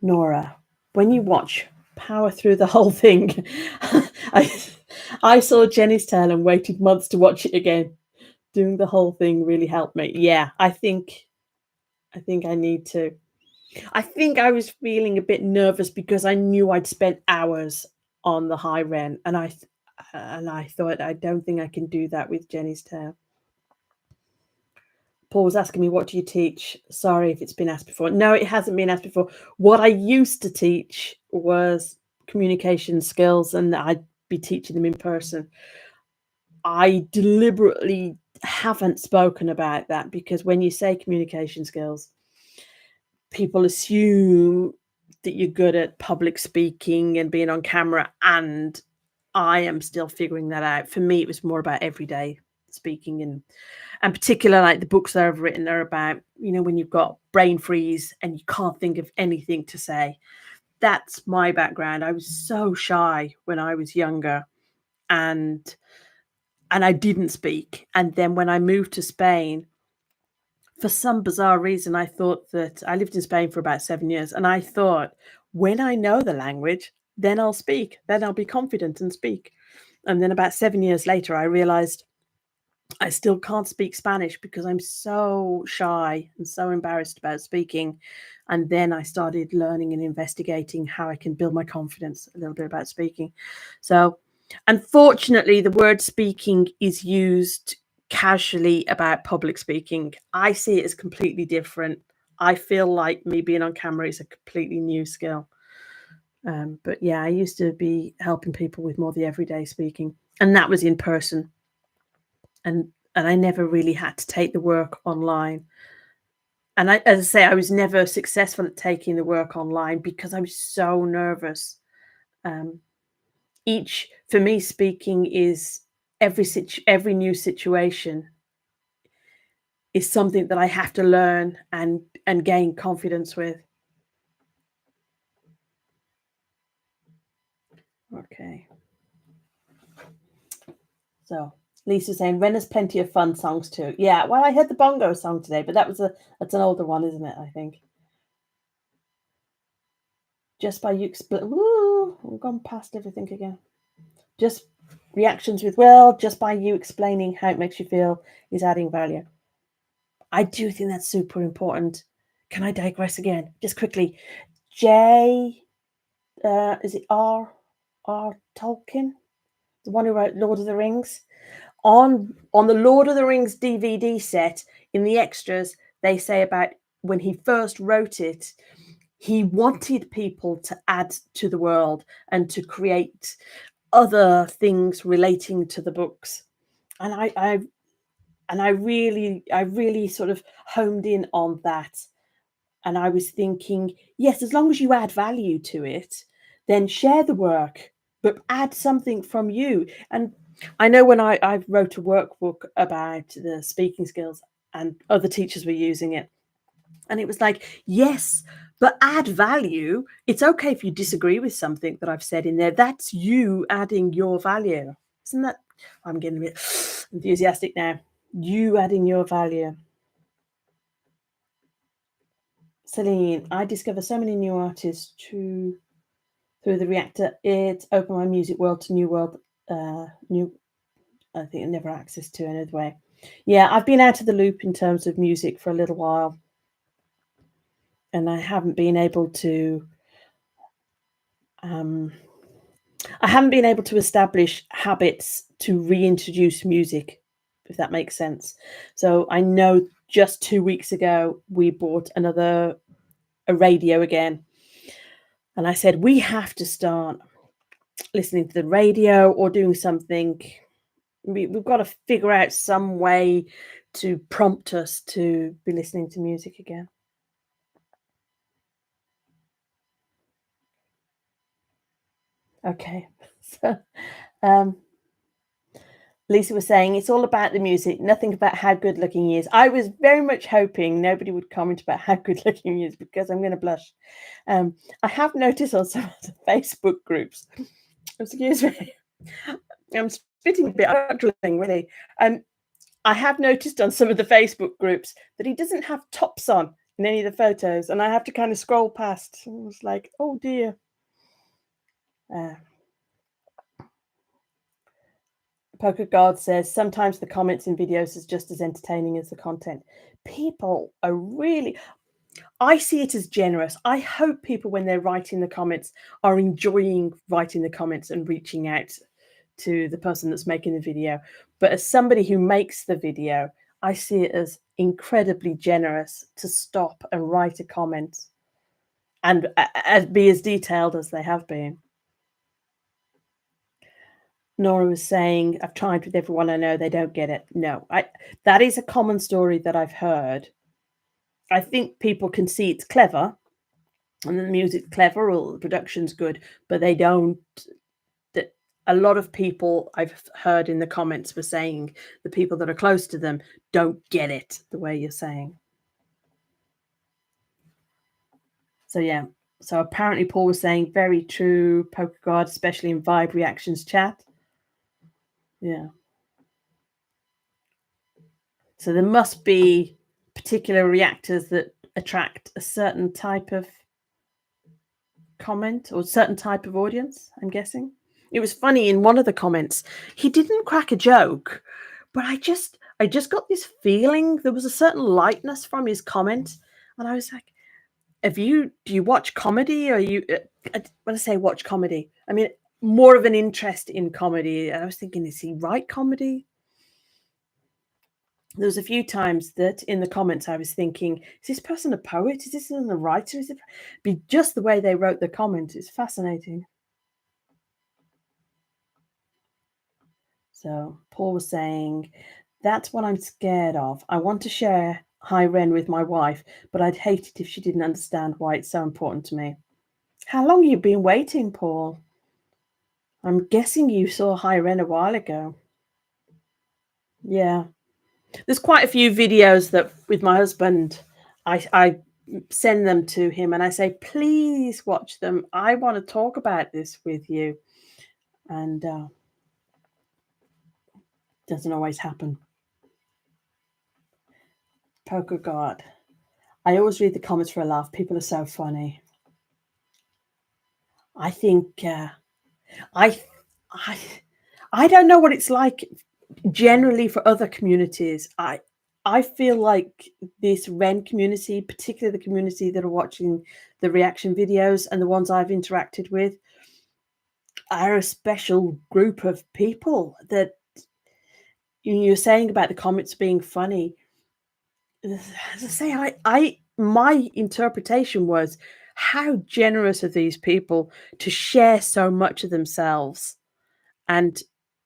Nora, when you watch, power through the whole thing. I saw Jenny's Tale and waited months to watch it again. Doing the whole thing really helped me. Yeah, I think I need to. I think I was feeling a bit nervous because I knew I'd spent hours on the high Ren, and I thought, I don't think I can do that with Jenny's Tale. Paul was asking me, what do you teach? Sorry if it's been asked before. No, it hasn't been asked before. What I used to teach was communication skills, and I'd be teaching them in person. I deliberately haven't spoken about that, because when you say communication skills, people assume that you're good at public speaking and being on camera, and I am still figuring that out. For me, it was more about everyday speaking, and particular, like the books that I've written are about, when you've got brain freeze and you can't think of anything to say. That's my background. I was so shy when I was younger, and I didn't speak. And then when I moved to Spain, for some bizarre reason, I thought that I lived in Spain for about 7 years, and I thought, when I know the language, then I'll speak, then I'll be confident and speak. And then about 7 years later, I realized I still can't speak Spanish because I'm so shy and so embarrassed about speaking. And then I started learning and investigating how I can build my confidence a little bit about speaking. So Unfortunately, the word speaking is used casually about public speaking. I see it as completely different. I feel like me being on camera is a completely new skill. But yeah, I used to be helping people with more the everyday speaking, and that was in person. And I never really had to take the work online. And as I say, I was never successful at taking the work online because I was so nervous. Um, for me, speaking is every new situation is something that I have to learn and gain confidence with. Okay. So Lisa's saying Ren has plenty of fun songs too. Yeah, well, I heard the bongo song today, but that's an older one, isn't it? I think. Just by you explain. Woo, we've gone past everything again. Just reactions with Will. Just by you explaining how it makes you feel is adding value. I do think that's super important. Can I digress again? Just quickly. J. Is it R. Tolkien, the one who wrote Lord of the Rings? On the Lord of the Rings DVD set, in the extras, they say about when he first wrote it, he wanted people to add to the world and to create other things relating to the books. And I really sort of homed in on that. And I was thinking, yes, as long as you add value to it, then share the work, but add something from you. And I know when I wrote a workbook about the speaking skills and other teachers were using it, and it was like, yes, but add value. It's okay if you disagree with something that I've said in there. That's you adding your value. Isn't that? I'm getting a bit enthusiastic now. You adding your value. Celine, I discover so many new artists through the reactor. It opened my music world to new world, new. I think I never access to another way. Yeah, I've been out of the loop in terms of music for a little while, and I haven't been able to. I haven't been able to establish habits to reintroduce music, if that makes sense. So I know just 2 weeks ago we bought a radio again. And I said, we have to start listening to the radio or doing something. We've got to figure out some way to prompt us to be listening to music again. Okay. So, Lisa was saying it's all about the music, nothing about how good looking he is. I was very much hoping nobody would comment about how good looking he is because I'm going to blush. I have noticed on some of the Facebook groups, excuse me, I'm spitting a bit, I'm not drilling really. I have noticed on some of the Facebook groups that he doesn't have tops on in any of the photos, and I have to kind of scroll past. I was like, oh dear. Poker God says sometimes the comments in videos is just as entertaining as the content. People are really, I see it as generous. I hope people, when they're writing the comments, are enjoying writing the comments and reaching out to the person that's making the video. But as somebody who makes the video, I see it as incredibly generous to stop and write a comment and be as detailed as they have been. Nora was saying, I've tried with everyone I know, they don't get it. No, that is a common story that I've heard. I think people can see it's clever and the music's clever or the production's good, but they don't. A lot of people I've heard in the comments were saying the people that are close to them don't get it the way you're saying. So yeah. So apparently Paul was saying very true, Poker God, especially in Vibe Reactions chat. Yeah. So there must be particular reactors that attract a certain type of comment or a certain type of audience, I'm guessing. It was funny in one of the comments, he didn't crack a joke, but I just got this feeling there was a certain lightness from his comment, and I was like, do you watch comedy? Or you when I say watch comedy, I mean more of an interest in comedy. I was thinking, is he write comedy? There was a few times that in the comments I was thinking, is this person a poet? Is this person a writer? Is it be just the way they wrote the comment? It's fascinating. So Paul was saying, that's what I'm scared of. I want to share Hi Ren with my wife, but I'd hate it if she didn't understand why it's so important to me. How long have you been waiting, Paul? I'm guessing you saw Hi Ren a while ago. Yeah. There's quite a few videos that with my husband, I send them to him and I say, please watch them. I want to talk about this with you. And doesn't always happen. Poker God. I always read the comments for a laugh. People are so funny. I think I I don't know what it's like generally for other communities. I feel like this Ren community, particularly the community that are watching the reaction videos and the ones I've interacted with, are a special group of people that you're saying about the comments being funny. As I say, I my interpretation was how generous are these people to share so much of themselves and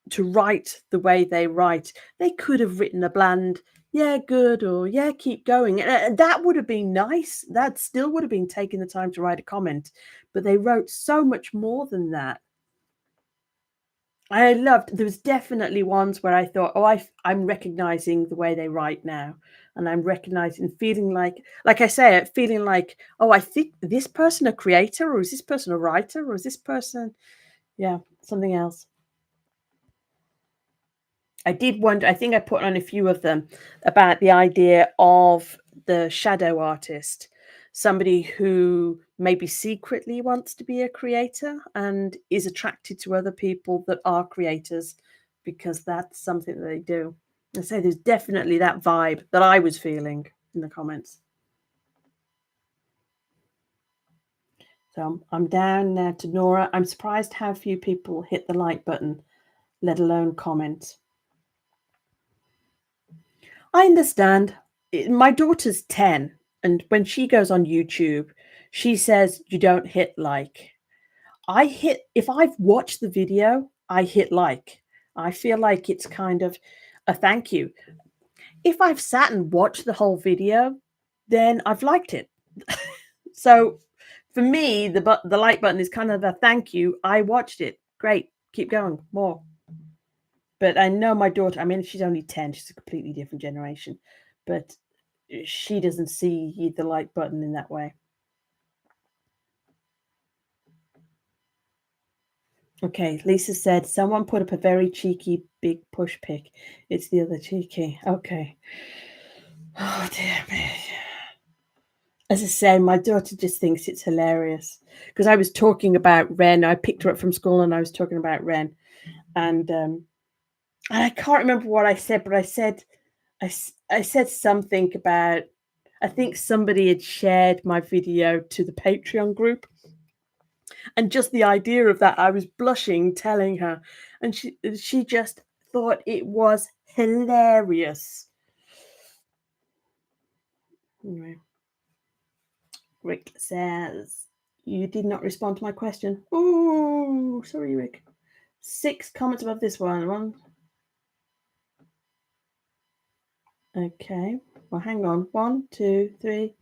to write the way they write. They could have written a bland, yeah, good, or yeah, keep going. And that would have been nice. That still would have been taking the time to write a comment. But they wrote so much more than that. I loved, there was definitely ones where I thought, oh, I'm recognizing the way they write now. And I'm recognizing, feeling like I say, feeling like, oh, I think this person a creator, or is this person a writer, or is this person, yeah, something else. I did wonder, I think I put on a few of them about the idea of the shadow artist, somebody who maybe secretly wants to be a creator and is attracted to other people that are creators because that's something that they do. I say there's definitely that vibe that I was feeling in the comments. So I'm down now to Nora. I'm surprised how few people hit the like button, let alone comment. I understand. My daughter's 10, and when she goes on YouTube, she says you don't hit like. I hit, if I've watched the video, I hit like. I feel like it's kind of a thank you. If I've sat and watched the whole video, then I've liked it. So for me, the like button is kind of a thank you. I watched it. Great. Keep going. More. But I know my daughter, I mean, she's only 10, she's a completely different generation, but she doesn't see the like button in that way. Okay, Lisa said, someone put up a very cheeky big push pic. It's the other cheeky. Okay. Oh, dear me. As I say, my daughter just thinks it's hilarious because I was talking about Ren. I picked her up from school and I was talking about Ren. And I can't remember what I said, but I said something about, I think somebody had shared my video to the Patreon group. And just the idea of that, I was blushing telling her. And she just thought it was hilarious. Anyway, Rick says, you did not respond to my question. Oh, sorry, Rick. 6 comments above this one. Okay. Well, hang on. 1, 2, 3,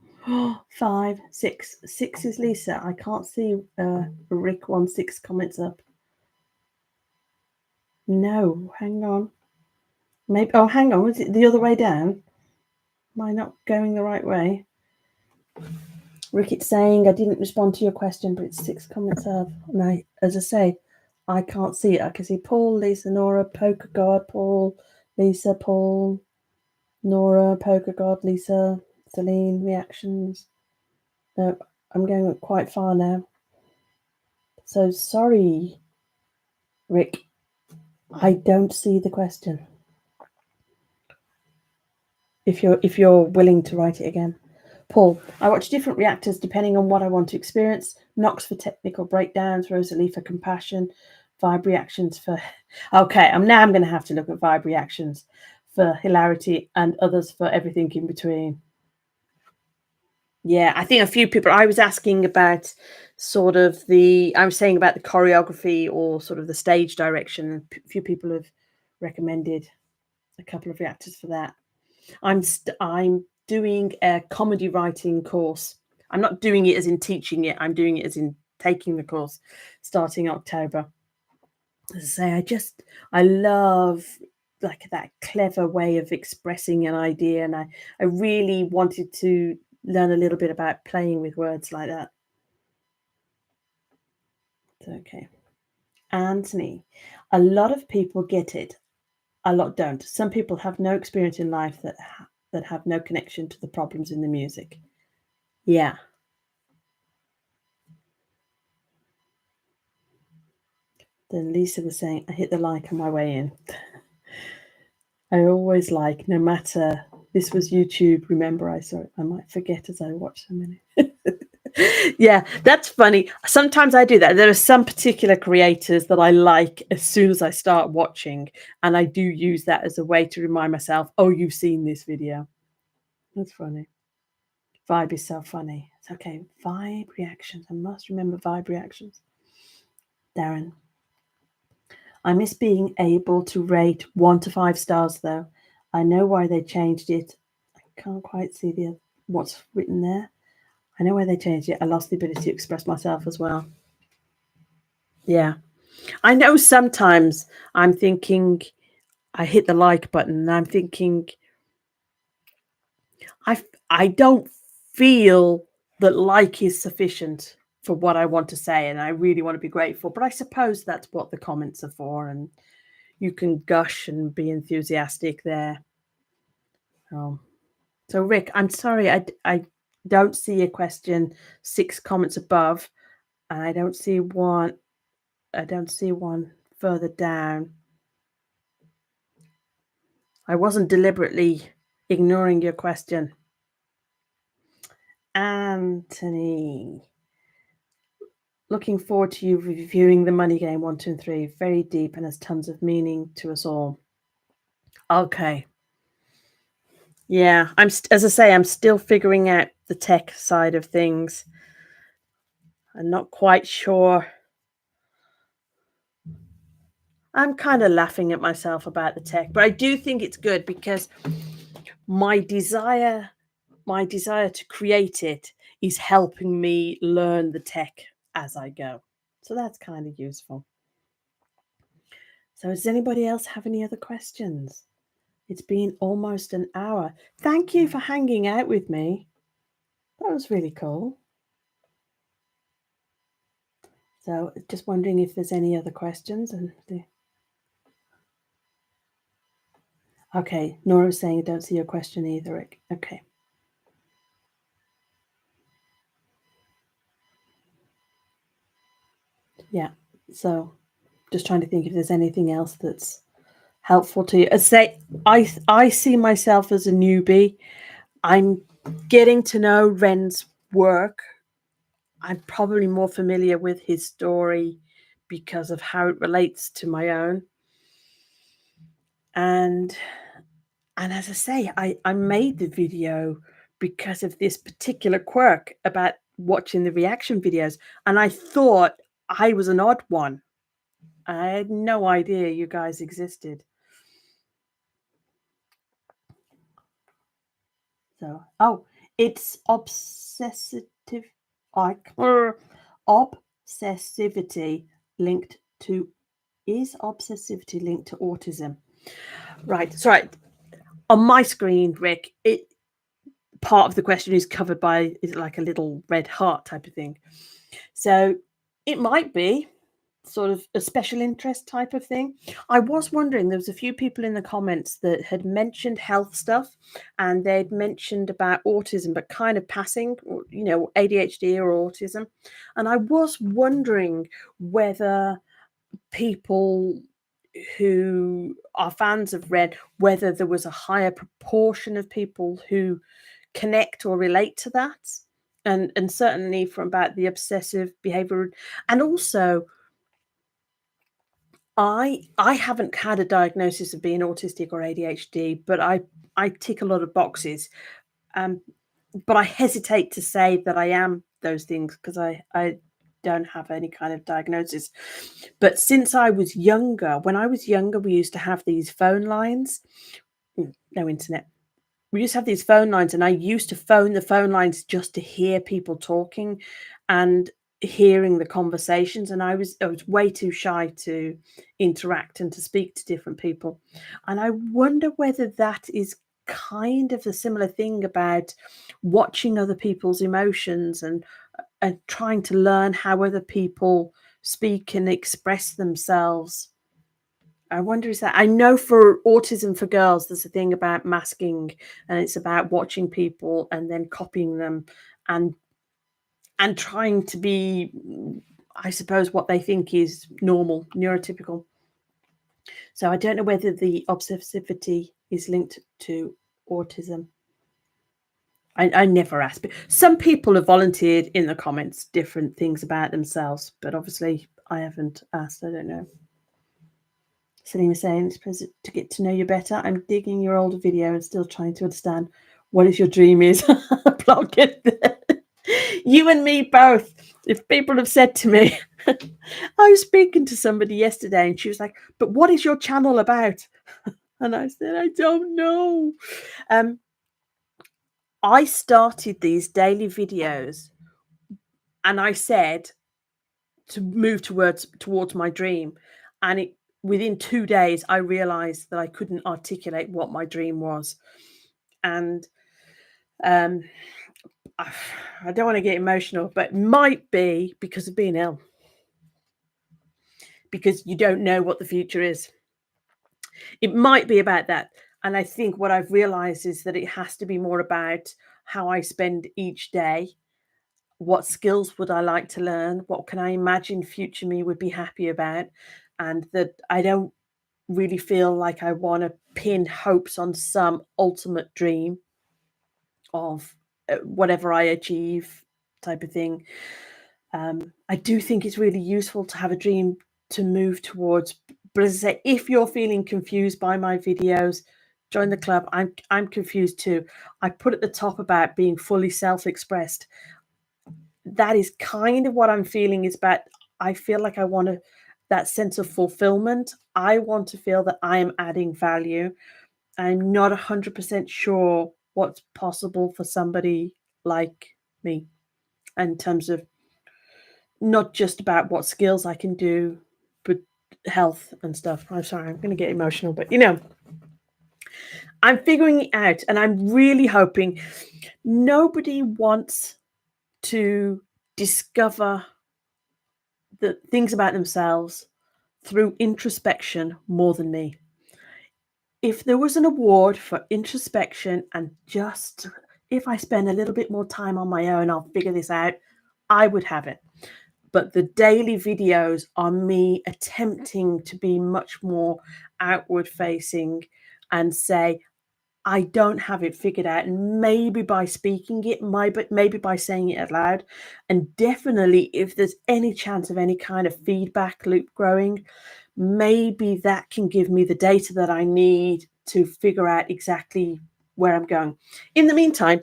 5, 6. 6 is Lisa. I can't see Rick 6 comments up. No, hang on. Maybe. Oh, hang on. Was it the other way down? Am I not going the right way? Rick, it's saying I didn't respond to your question, but it's 6 comments up. And as I say, I can't see it. I can see Paul, Lisa, Nora, Poker God, Paul, Lisa, Paul, Nora, Poker God, Lisa, Celine, reactions. No, I'm going quite far now. So sorry, Rick. I don't see the question. If you're willing to write it again. Paul, I watch different reactors depending on what I want to experience. Nox for technical breakdowns, Rosalie for compassion, Vibe reactions for okay, I'm going to have to look at vibe reactions for hilarity and others for everything in between. Yeah, I think a few people I was asking about I was saying about the choreography or sort of the stage direction, and a few people have recommended a couple of reactors for that. I'm doing a comedy writing course. I'm not doing it as in teaching it, I'm doing it as in taking the course starting October. As I say, I love like that clever way of expressing an idea, and I really wanted to learn a little bit about playing with words like that. Okay. Anthony, a lot of people get it, a lot don't. Some people have no experience in life that have no connection to the problems in the music. Yeah. Then Lisa was saying, I hit the like on my way in. I always like, no matter, this was YouTube. Remember, I might forget as I watch so many. Yeah, that's funny. Sometimes I do that. There are some particular creators that I like as soon as I start watching, and I do use that as a way to remind myself, oh, you've seen this video. That's funny. Vibe is so funny. It's okay. Vibe reactions. I must remember vibe reactions. Darren. I miss being able to rate 1 to 5 stars, though. I know why they changed it. I can't quite see what's written there. I know why they changed it. I lost the ability to express myself as well. Yeah. I know sometimes I'm thinking, I hit the like button and I'm thinking, I don't feel that like is sufficient for what I want to say, and I really want to be grateful. But I suppose that's what the comments are for, and you can gush and be enthusiastic there. So Rick, I'm sorry, I don't see a question 6 comments above, and I don't see one further down. I wasn't deliberately ignoring your question. Anthony, looking forward to you reviewing the Money Game 1, 2, and 3. Very deep and has tons of meaning to us all. Okay. Yeah, as I say, I'm still figuring out the tech side of things. I'm not quite sure. I'm kind of laughing at myself about the tech, but I do think it's good because my desire to create it is helping me learn the tech as I go. So that's kind of useful. So does anybody else have any other questions? It's been almost an hour. Thank you for hanging out with me. That was really cool. So just wondering if there's any other questions. Okay, Nora's saying I don't see your question either, Rick. Okay. Yeah, so just trying to think if there's anything else that's helpful to you. I see myself as a newbie. I'm getting to know Ren's work. I'm probably more familiar with his story because of how it relates to my own. And as I say, I made the video because of this particular quirk about watching the reaction videos. And I thought I was an odd one. I had no idea you guys existed. So, it's obsessivity linked to autism. Right. Sorry. On my screen, Rick, part of the question is covered by like a little red heart type of thing. So it might be sort of a special interest type of thing. I was wondering, there was a few people in the comments that had mentioned health stuff and they'd mentioned about autism, but kind of passing, ADHD or autism. And I was wondering whether people who are fans of Ren, whether there was a higher proportion of people who connect or relate to that. And certainly from about the obsessive behavior, and also I haven't had a diagnosis of being autistic or ADHD, but I tick a lot of boxes. Um, but I hesitate to say that I am those things because I don't have any kind of diagnosis. But since I was younger, when I was younger, we used to have these phone lines. No internet. We used to have these phone lines, and I used to phone the phone lines just to hear people talking and hearing the conversations. And I was way too shy to interact and to speak to different people. And I wonder whether that is kind of a similar thing about watching other people's emotions and trying to learn how other people speak and express themselves. I wonder, is that, I know for autism for girls, there's a thing about masking, and it's about watching people and then copying them and trying to be, I suppose, what they think is normal, neurotypical. So I don't know whether the obsessivity is linked to autism. I never asked, but some people have volunteered in the comments different things about themselves, but obviously I haven't asked. I don't know. Celine was saying, it's to get to know you better. I'm digging your older video and still trying to understand what is your dream is. Block it. You and me both. If people have said to me, I was speaking to somebody yesterday and she was like, but what is your channel about? And I said, I don't know. I started these daily videos and I said to move towards my dream. And within 2 days, I realized that I couldn't articulate what my dream was. And I don't want to get emotional, but it might be because of being ill. Because you don't know what the future is. It might be about that. And I think what I've realized is that it has to be more about how I spend each day. What skills would I like to learn? What can I imagine future me would be happy about? And that I don't really feel like I want to pin hopes on some ultimate dream of whatever I achieve type of thing. I do think it's really useful to have a dream to move towards. But as I say, if you're feeling confused by my videos, join the club. I'm confused too. I put at the top about being fully self-expressed. That is kind of what I'm feeling is about. I feel like I want to, that sense of fulfillment. I want to feel that I am adding value. I'm not 100% sure what's possible for somebody like me in terms of not just about what skills I can do, but health and stuff. I'm sorry, I'm going to get emotional, but I'm figuring it out, and I'm really hoping nobody wants to discover the things about themselves through introspection more than me. If there was an award for introspection and just if I spend a little bit more time on my own, I'll figure this out, I would have it. But the daily videos are me attempting to be much more outward facing and say, I don't have it figured out. And maybe by speaking it, maybe by saying it out loud. And definitely, if there's any chance of any kind of feedback loop growing, maybe that can give me the data that I need to figure out exactly where I'm going. In the meantime,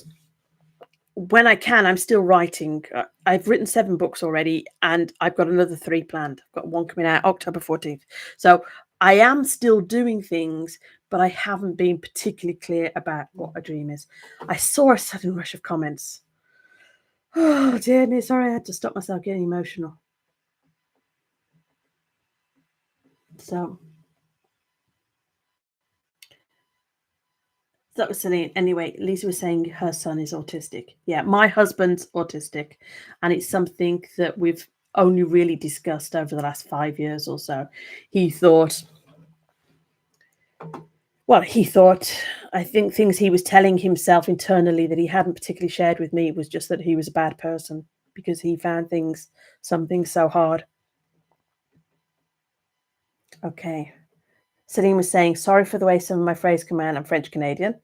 when I can, I'm still writing. I've written 7 books already, and I've got another 3 planned. I've got one coming out October 14th. So I am still doing things, but I haven't been particularly clear about what a dream is. I saw a sudden rush of comments. Oh, dear me. Sorry, I had to stop myself getting emotional. So that was silly. Anyway, Lisa was saying her son is autistic. Yeah, my husband's autistic, and it's something that we've only really discussed over the last 5 years or so. He thought, I think things he was telling himself internally that he hadn't particularly shared with me was just that he was a bad person because he found some things so hard. Okay. Celine was saying, sorry for the way some of my phrases come out. I'm French Canadian.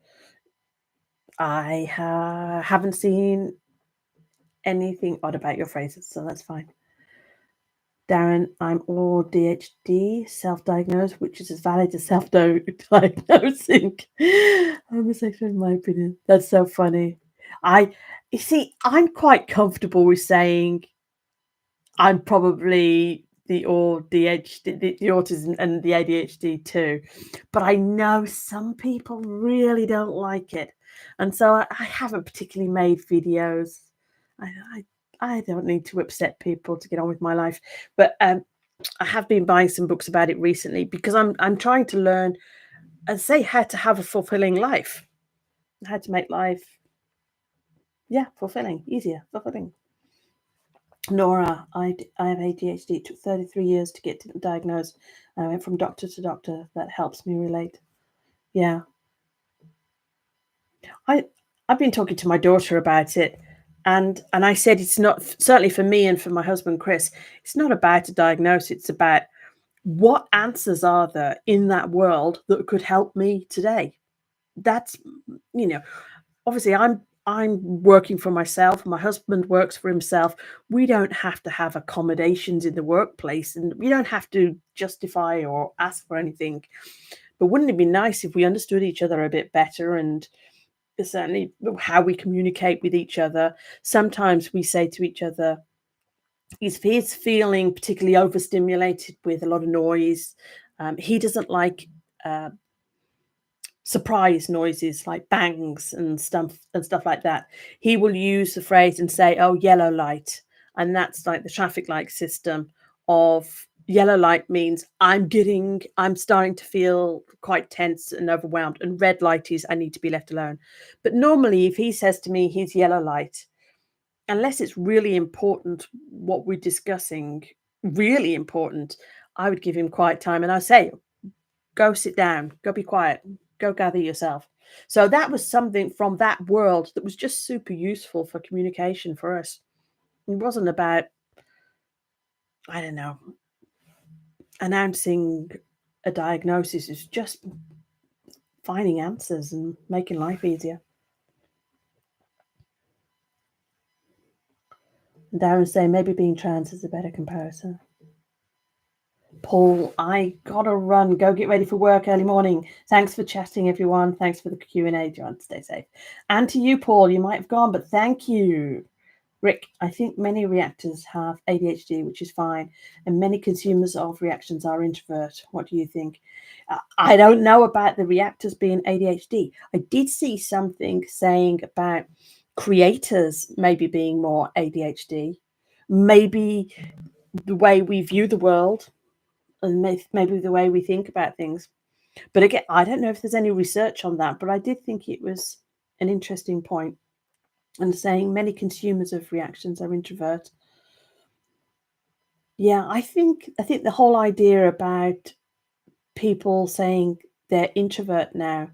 I haven't seen anything odd about your phrases, so that's fine. Darren, I'm ADHD, self-diagnosed, which is as valid as self-diagnosing homosexual, in my opinion. That's so funny. You see, I'm quite comfortable with saying I'm probably the ADHD, the autism and the ADHD too, but I know some people really don't like it, and so I haven't particularly made videos. I I don't need to upset people to get on with my life, but I have been buying some books about it recently because I'm trying to learn and say how to have a fulfilling life, how to make life, yeah, fulfilling, easier, fulfilling. Nora, I have ADHD. It took 33 years to get diagnosed. I went from doctor to doctor. That helps me relate. Yeah. I've been talking to my daughter about it, and I said it's not, certainly for me and for my husband Chris, it's not about a diagnosis. It's about what answers are there in that world that could help me today. That's, you know, obviously I'm working for myself. My husband works for himself. We don't have to have accommodations in the workplace, and we don't have to justify or ask for anything. But wouldn't it be nice if we understood each other a bit better, and certainly how we communicate with each other? Sometimes we say to each other, if he's feeling particularly overstimulated with a lot of noise, he doesn't like uh, surprise noises like bangs and stuff like that. He will use the phrase and say, "Oh, yellow light," and that's like the traffic light system of yellow light means I'm starting to feel quite tense and overwhelmed, and red light is I need to be left alone. But normally, if he says to me he's yellow light, unless it's really important what we're discussing, really important, I would give him quiet time and I say, go sit down, go be quiet, go gather yourself. So that was something from that world that was just super useful for communication for us. It wasn't about, I don't know, announcing a diagnosis. It's just finding answers and making life easier. And Darren saying maybe being trans is a better comparison. Paul, I gotta run. Go get ready for work early morning. Thanks for chatting, everyone. Thanks for the Q&A, John. Stay safe. And to you, Paul, you might have gone, but thank you. Rick, I think many reactors have ADHD, which is fine, and many consumers of reactions are introvert. What do you think? I don't know about the reactors being ADHD. I did see something saying about creators maybe being more ADHD, maybe the way we view the world, and maybe the way we think about things. But again, I don't know if there's any research on that, but I did think it was an interesting point. And saying many consumers of reactions are introvert. Yeah, I think the whole idea about people saying they're introvert now.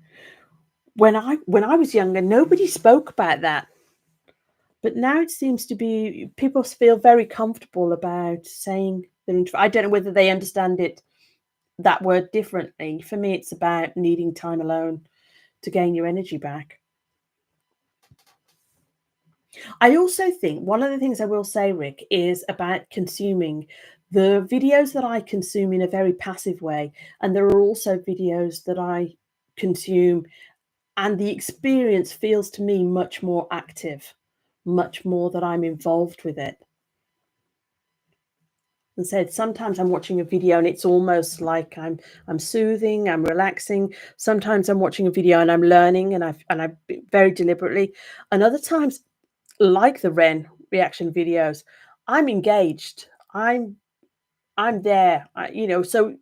When I was younger, nobody spoke about that. But now it seems to be people feel very comfortable about saying they're introvert. I don't know whether they understand it, that word, differently. For me, it's about needing time alone to gain your energy back. I also think one of the things I will say, Rick, is about consuming. The videos that I consume in a very passive way, and there are also videos that I consume, and the experience feels to me much more active, much more that I'm involved with it. And said sometimes I'm watching a video and it's almost like I'm soothing, I'm relaxing. Sometimes I'm watching a video and I'm learning, and I very deliberately. And other times, like the Ren reaction videos, I'm engaged. I'm there. So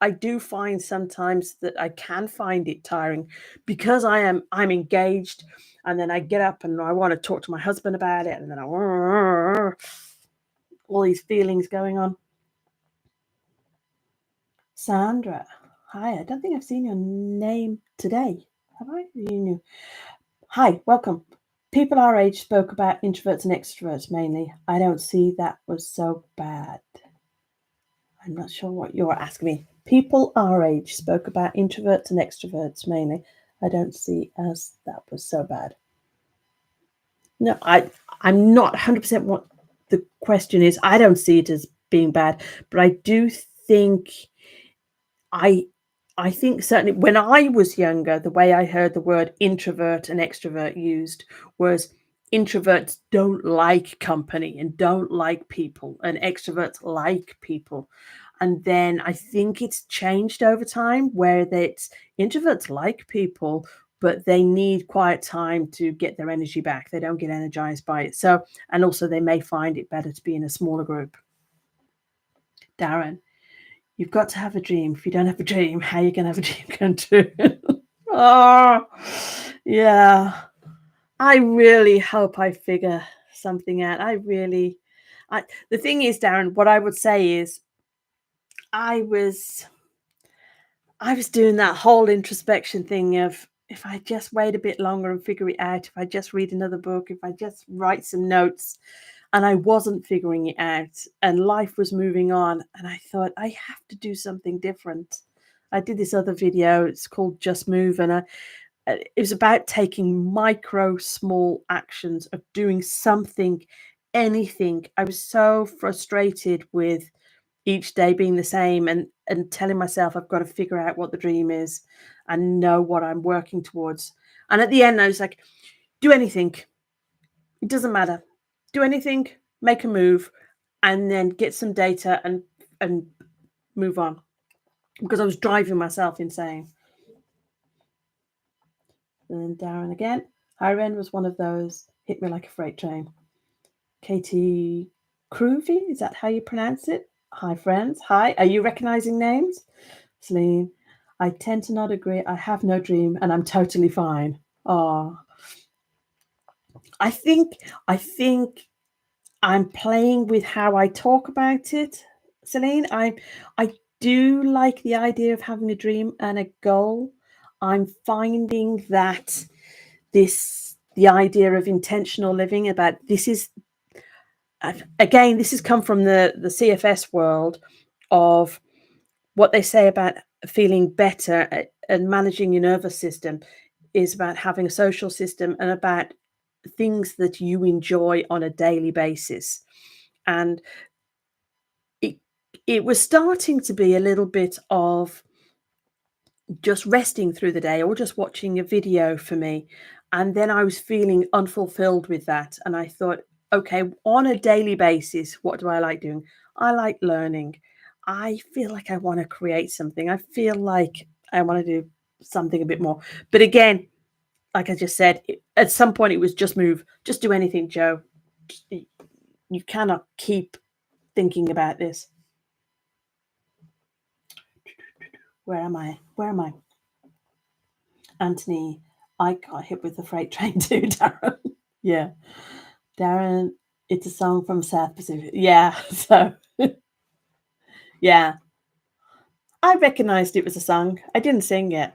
I do find sometimes that I can find it tiring because I'm engaged, and then I get up and I want to talk to my husband about it, and then all these feelings going on. Sandra, hi. I don't think I've seen your name today. Have I? You knew. Hi, welcome. People our age spoke about introverts and extroverts mainly. I don't see that was so bad. I'm not sure what you're asking me. People our age spoke about introverts and extroverts mainly. I don't see as that was so bad. No, I'm not 100% what the question is. I don't see it as being bad, but I do think I I think certainly when I was younger, the way I heard the word introvert and extrovert used was introverts don't like company and don't like people, and extroverts like people. And then I think it's changed over time where it's introverts like people, but they need quiet time to get their energy back. They don't get energized by it. So, and also they may find it better to be in a smaller group. Darren, you've got to have a dream. If you don't have a dream, how are you going to have a dream come true? Oh, yeah. I really hope I figure something out. The thing is, Darren, what I would say is I was doing that whole introspection thing of if I just wait a bit longer and figure it out, if I just read another book, if I just write some notes, and I wasn't figuring it out, and life was moving on, and I thought I have to do something different. I did this other video, it's called Just Move, and it was about taking micro small actions of doing something, anything. I was so frustrated with each day being the same, and telling myself I've got to figure out what the dream is and know what I'm working towards. And at the end I was like, do anything, it doesn't matter, do anything, make a move, and then get some data and move on, because I was driving myself insane. And then Darren again, hi Ren, was one of those, hit me like a freight train. Katie Groovy, is that how you pronounce it? Hi friends, hi, are you recognizing names? Celine, I tend to not agree. I have no dream and I'm totally fine. Oh, I think I'm playing with how I talk about it, Celine. I do like the idea of having a dream and a goal. I'm finding that the idea of intentional living, about this is, again, this has come from the CFS world of what they say about feeling better and managing your nervous system is about having a social system and about things that you enjoy on a daily basis. And it was starting to be a little bit of just resting through the day or just watching a video for me. And then I was feeling unfulfilled with that. And I thought, okay, on a daily basis, what do I like doing? I like learning. I feel like I want to create something. I feel like I want to do something a bit more. But again, like I just said, at some point it was just move, just do anything, Joe. You cannot keep thinking about this. Where am I? Anthony, I got hit with the freight train too, Darren. Yeah. Darren, it's a song from South Pacific. Yeah. So, yeah. I recognized it was a song. I didn't sing it.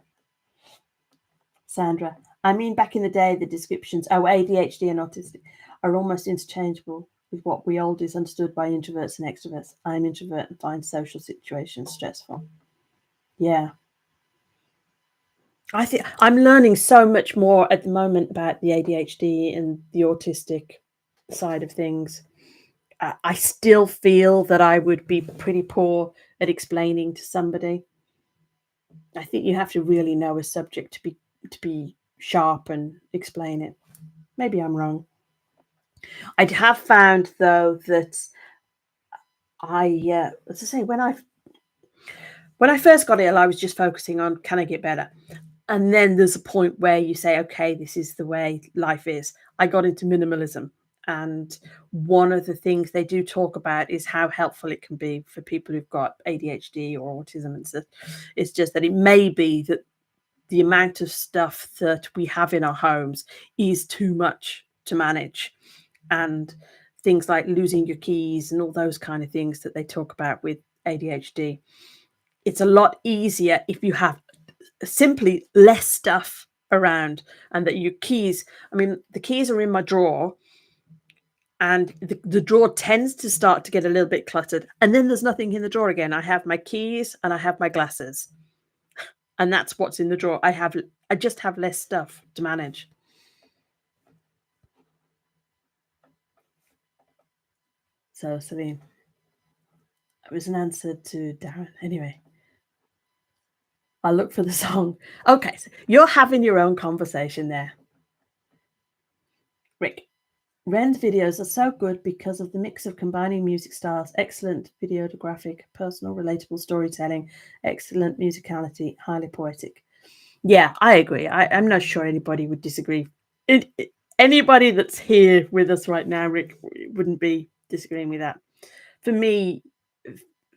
Sandra, I mean, back in the day, the descriptions, ADHD and autistic, are almost interchangeable with what we oldies understood by introverts and extroverts. I'm introvert and find social situations stressful. Yeah. I think I'm learning so much more at the moment about the ADHD and the autistic side of things. I still feel that I would be pretty poor at explaining to somebody. I think you have to really know a subject to be sharp and explain it. Maybe I'm wrong. I have found though that as I say, when I first got ill, I was just focusing on, can I get better? And then there's a point where you say, okay, this is the way life is. I got into minimalism. And one of the things they do talk about is how helpful it can be for people who've got ADHD or autism. And stuff. It's just that it may be that the amount of stuff that we have in our homes is too much to manage. And things like losing your keys and all those kind of things that they talk about with ADHD. It's a lot easier if you have simply less stuff around, and that your keys, I mean, the keys are in my drawer, and the drawer tends to start to get a little bit cluttered, and then there's nothing in the drawer again. I have my keys and I have my glasses, and that's what's in the drawer. I just have less stuff to manage. So Celine, It was an answer to Darren. Anyway, I'll look for the song. Okay, so you're having your own conversation there. Rick, Ren's videos are so good because of the mix of combining music styles, excellent videographic, personal, relatable storytelling, excellent musicality, highly poetic. Yeah, I agree. I'm not sure anybody would disagree. Anybody that's here with us right now, Rick, wouldn't be disagreeing with that. For me,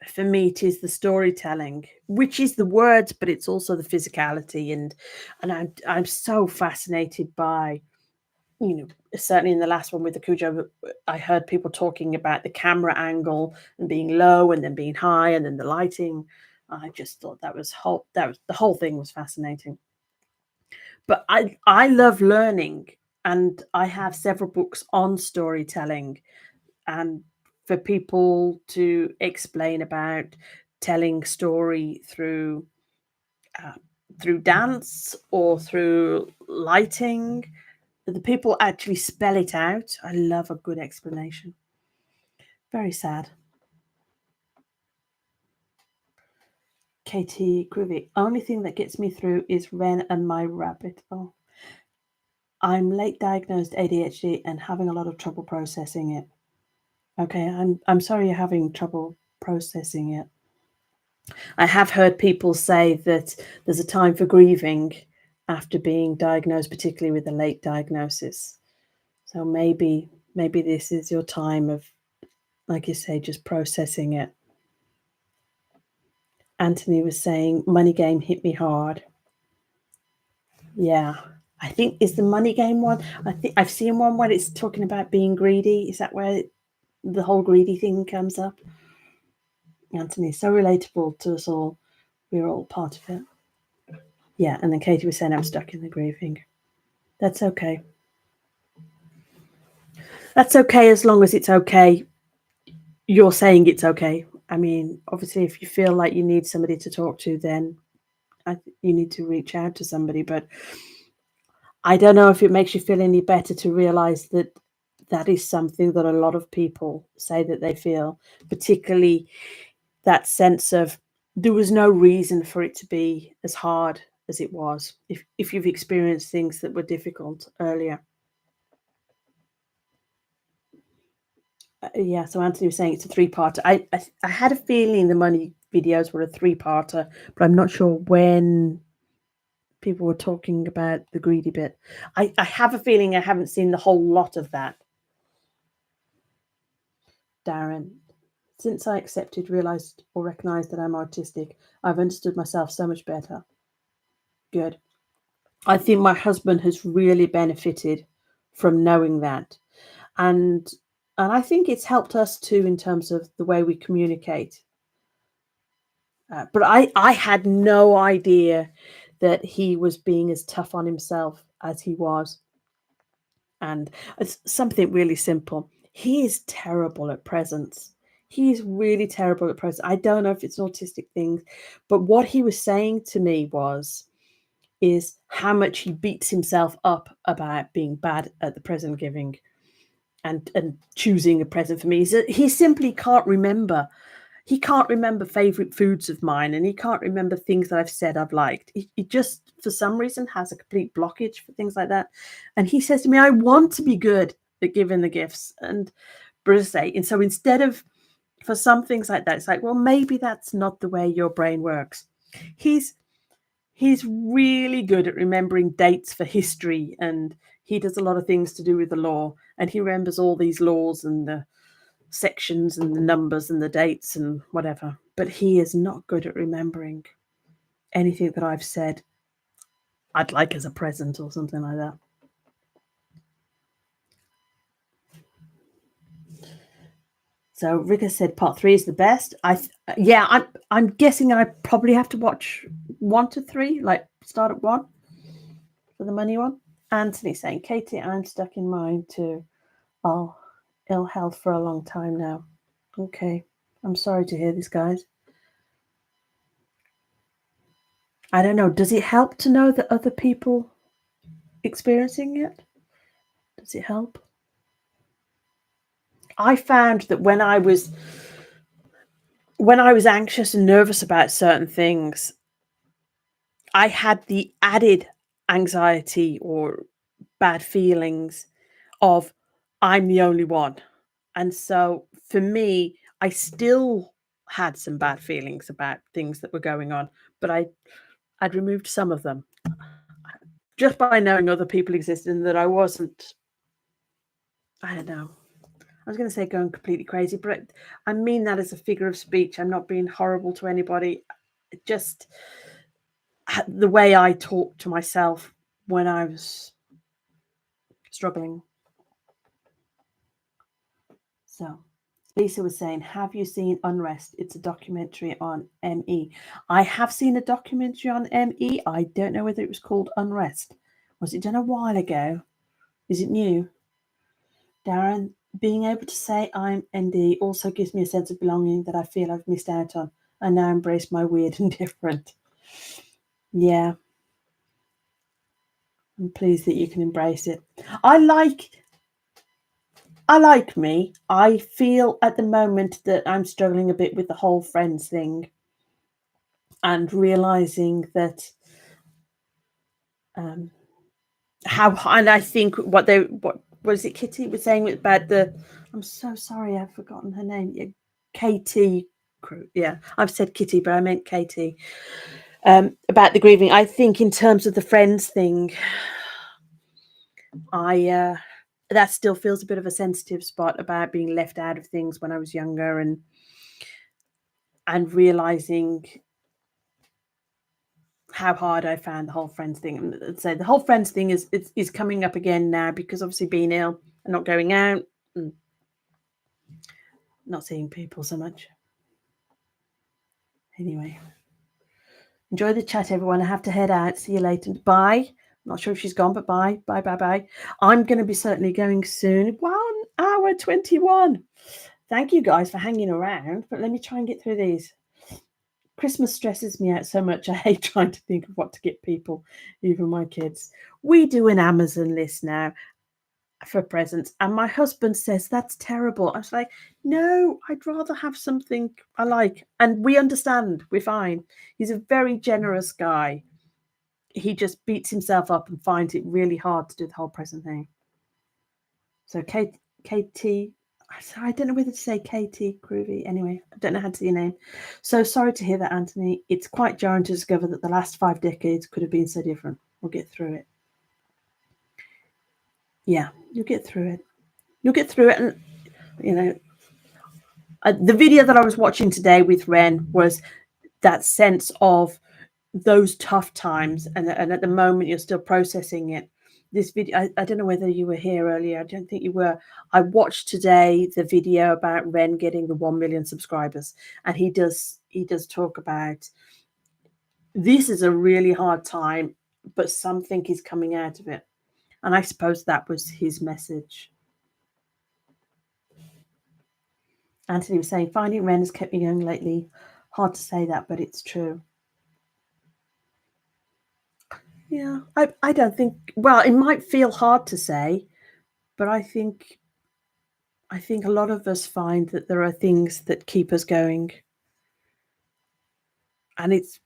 it is the storytelling, which is the words, but it's also the physicality, and I'm so fascinated by, certainly in the last one with the Cujo, I heard people talking about the camera angle and being low and then being high and then the lighting. I just thought the whole thing was fascinating. But I love learning, and I have several books on storytelling and for people to explain about telling story through dance or through lighting. The people actually spell it out. I love a good explanation. Very sad. Katie Groovy. Only thing that gets me through is Ren and my rabbit. Oh. I'm late diagnosed ADHD and having a lot of trouble processing it. Okay, I'm sorry you're having trouble processing it. I have heard people say that there's a time for grieving after being diagnosed, particularly with a late diagnosis. So maybe this is your time of, like you say, just processing it. Anthony was saying, Money Game hit me hard. Yeah. I think is the Money Game one. I think I've seen one where it's talking about being greedy. Is that where the whole greedy thing comes up? Anthony, so relatable to us all. We're all part of it. Yeah, and then Katie was saying I'm stuck in the grieving. That's okay. That's okay as long as it's okay. You're saying it's okay. I mean, obviously, if you feel like you need somebody to talk to, then you need to reach out to somebody. But I don't know if it makes you feel any better to realize that that is something that a lot of people say that they feel, particularly that sense of there was no reason for it to be as hard as it was if you've experienced things that were difficult earlier. Yeah, so Anthony was saying it's a three-parter. I had a feeling the money videos were a three-parter, but I'm not sure when people were talking about the greedy bit. I have a feeling I haven't seen the whole lot of that. Darren, since I accepted, realized, or recognized that I'm autistic, I've understood myself so much better. Good. I think my husband has really benefited from knowing that. And I think it's helped us too in terms of the way we communicate. But I had no idea that he was being as tough on himself as he was. And it's something really simple. He is terrible at presents. He's really terrible at presents. I don't know if it's an autistic thing, but what he was saying to me is how much he beats himself up about being bad at the present giving and choosing a present for me. He simply can't remember. He can't remember favorite foods of mine, and he can't remember things that I've said I've liked. He just, for some reason, has a complete blockage for things like that. And he says to me, I want to be good at giving the gifts. And so instead of, for some things like that, it's like, well, maybe that's not the way your brain works. He's really good at remembering dates for history, and he does a lot of things to do with the law, and he remembers all these laws and the sections and the numbers and the dates and whatever, but he is not good at remembering anything that I've said I'd like as a present or something like that. So Ricker said part 3 is the best. I'm guessing I probably have to watch 1 to 3, like start at 1 for the money one. Anthony saying, Katie, I'm stuck in mine too. Oh, ill health for a long time now. Okay, I'm sorry to hear this, guys. I don't know. Does it help to know that other people experiencing it? Does it help? I found that when I was when I was anxious and nervous about certain things, I had the added anxiety or bad feelings of I'm the only one. And so for me, I still had some bad feelings about things that were going on, but I'd removed some of them just by knowing other people existed and that I wasn't, I don't know. I was going to say going completely crazy, but I mean that as a figure of speech. I'm not being horrible to anybody. Just the way I talked to myself when I was struggling. So Lisa was saying, have you seen Unrest? It's a documentary on ME. I have seen a documentary on ME. I don't know whether it was called Unrest. Was it done a while ago? Is it new? Darren, being able to say I'm ND also gives me a sense of belonging that I feel I've missed out on. I now embrace my weird and different. Yeah. I'm pleased that you can embrace it. I like me. I feel at the moment that I'm struggling a bit with the whole friends thing and realizing that how, and I think what was it Kitty was saying about the, I'm so sorry, I've forgotten her name. Yeah, KT crew. Yeah, I've said Kitty, but I meant KT. About the grieving. I think in terms of the friends thing, that still feels a bit of a sensitive spot about being left out of things when I was younger and realizing how hard I found the whole friends thing. And so the whole friends thing is coming up again now because obviously being ill and not going out and not seeing people so much. Anyway, enjoy the chat, everyone. I have to head out. See you later. Bye. Not sure if she's gone, but bye. Bye, bye, bye. I'm going to be certainly going soon. 1 hour 21. Thank you guys for hanging around, but let me try and get through these. Christmas stresses me out so much. I hate trying to think of what to get people, even my kids. We do an Amazon list now for presents, and my husband says that's terrible. I was like, no, I'd rather have something I like. And we understand, we're fine. He's a very generous guy. He just beats himself up and finds it really hard to do the whole present thing. So KT, I don't know whether to say KT Groovy. Anyway, I don't know how to say your name. So sorry to hear that, Anthony. It's quite jarring to discover that the last 5 decades could have been so different. We'll get through it. Yeah, you'll get through it. You'll get through it. And, you know, the video that I was watching today with Ren was that sense of those tough times. And at the moment, you're still processing it. This video, I don't know whether you were here earlier. I don't think you were. I watched today the video about Ren getting the 1 million subscribers, and he does talk about this is a really hard time, but something is coming out of it, and I suppose that was his message. Anthony was saying finding Ren has kept me going lately. Hard to say that, but it's true. Yeah, I don't think. Well, it might feel hard to say, but I think a lot of us find that there are things that keep us going. And it's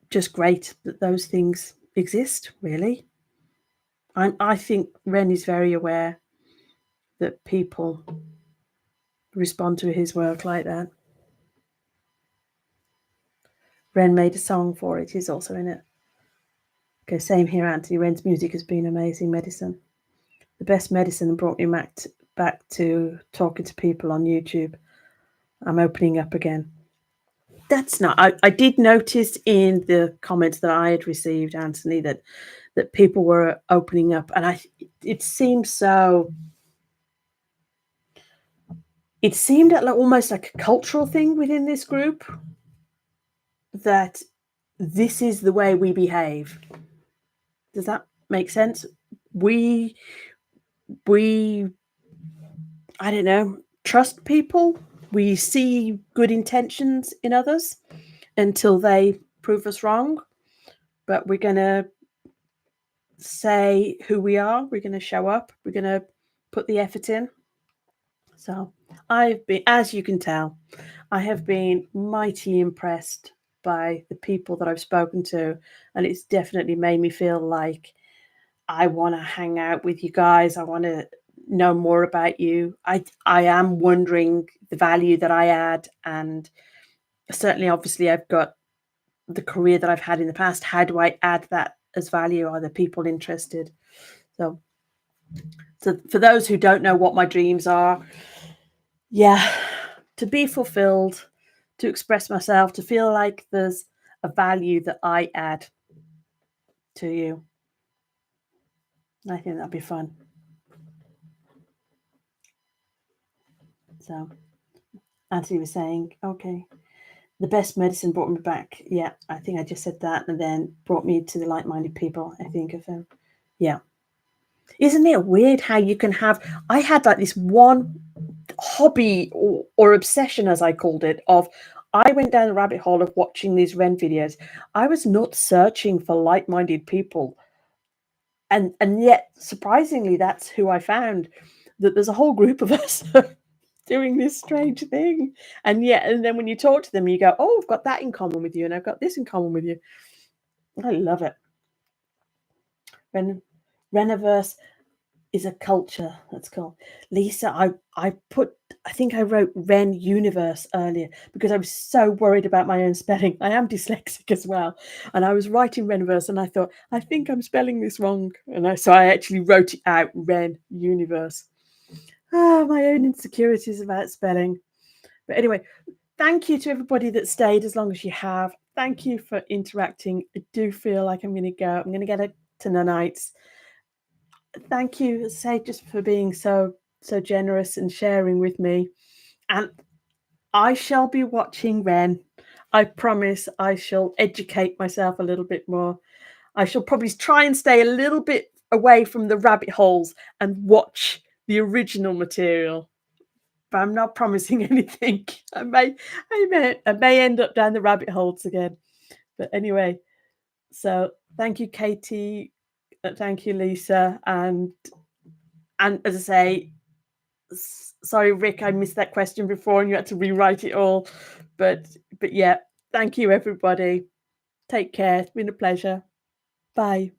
just great that those things exist, really. I think Ren is very aware that people respond to his work like that. Ren made a song for it. He's also in it. Okay, same here, Anthony. Ren's music has been amazing medicine. The best medicine brought me back to talking to people on YouTube. I'm opening up again. That's not. I did notice in the comments that I had received, Anthony, that people were opening up, and it seemed so. It seemed almost like a cultural thing within this group that this is the way we behave. Does that make sense? We I don't know, trust people. We see good intentions in others until they prove us wrong. But we're going to say who we are. We're going to show up. We're going to put the effort in. So I've been, as you can tell, I have been mighty impressed by the people that I've spoken to, and it's definitely made me feel like I want to hang out with you guys. I want to know more about you. I am wondering the value that I add, and certainly, obviously, I've got the career that I've had in the past. How do I add that as value? Are the people interested? So, so for those who don't know what my dreams are, yeah, to be fulfilled, to express myself, to feel like there's a value that I add to you. I think that'd be fun. So Anthony was saying, okay, the best medicine brought me back. Yeah, I think I just said that, and then brought me to the like-minded people. I think of them. Yeah. Isn't it weird how you can have? I had like this one hobby or obsession, as I called it, of I went down the rabbit hole of watching these Ren videos. I was not searching for like-minded people. And yet, surprisingly, that's who I found. That there's a whole group of us doing this strange thing. And yet, and then when you talk to them, you go, "Oh, I've got that in common with you, and I've got this in common with you." I love it. Reniverse is a culture. That's cool. Lisa, I think I wrote Ren Universe earlier because I was so worried about my own spelling. I am dyslexic as well. And I was writing Reniverse and I thought, I think I'm spelling this wrong. So I actually wrote it out, Ren Universe. Ah, my own insecurities about spelling. But anyway, thank you to everybody that stayed as long as you have. Thank you for interacting. I do feel like I'm going to go. I'm going to get it to nights. Thank you, say, just for being so generous and sharing with me. And I shall be watching Ren. I promise I shall educate myself a little bit more. I shall probably try and stay a little bit away from the rabbit holes and watch the original material. But I'm not promising anything. I may end up down the rabbit holes again. But anyway, so thank you, Katie. Thank you, Lisa. And as I say, sorry, Rick, I missed that question before and you had to rewrite it all. But yeah, thank you, everybody. Take care. It's been a pleasure. Bye.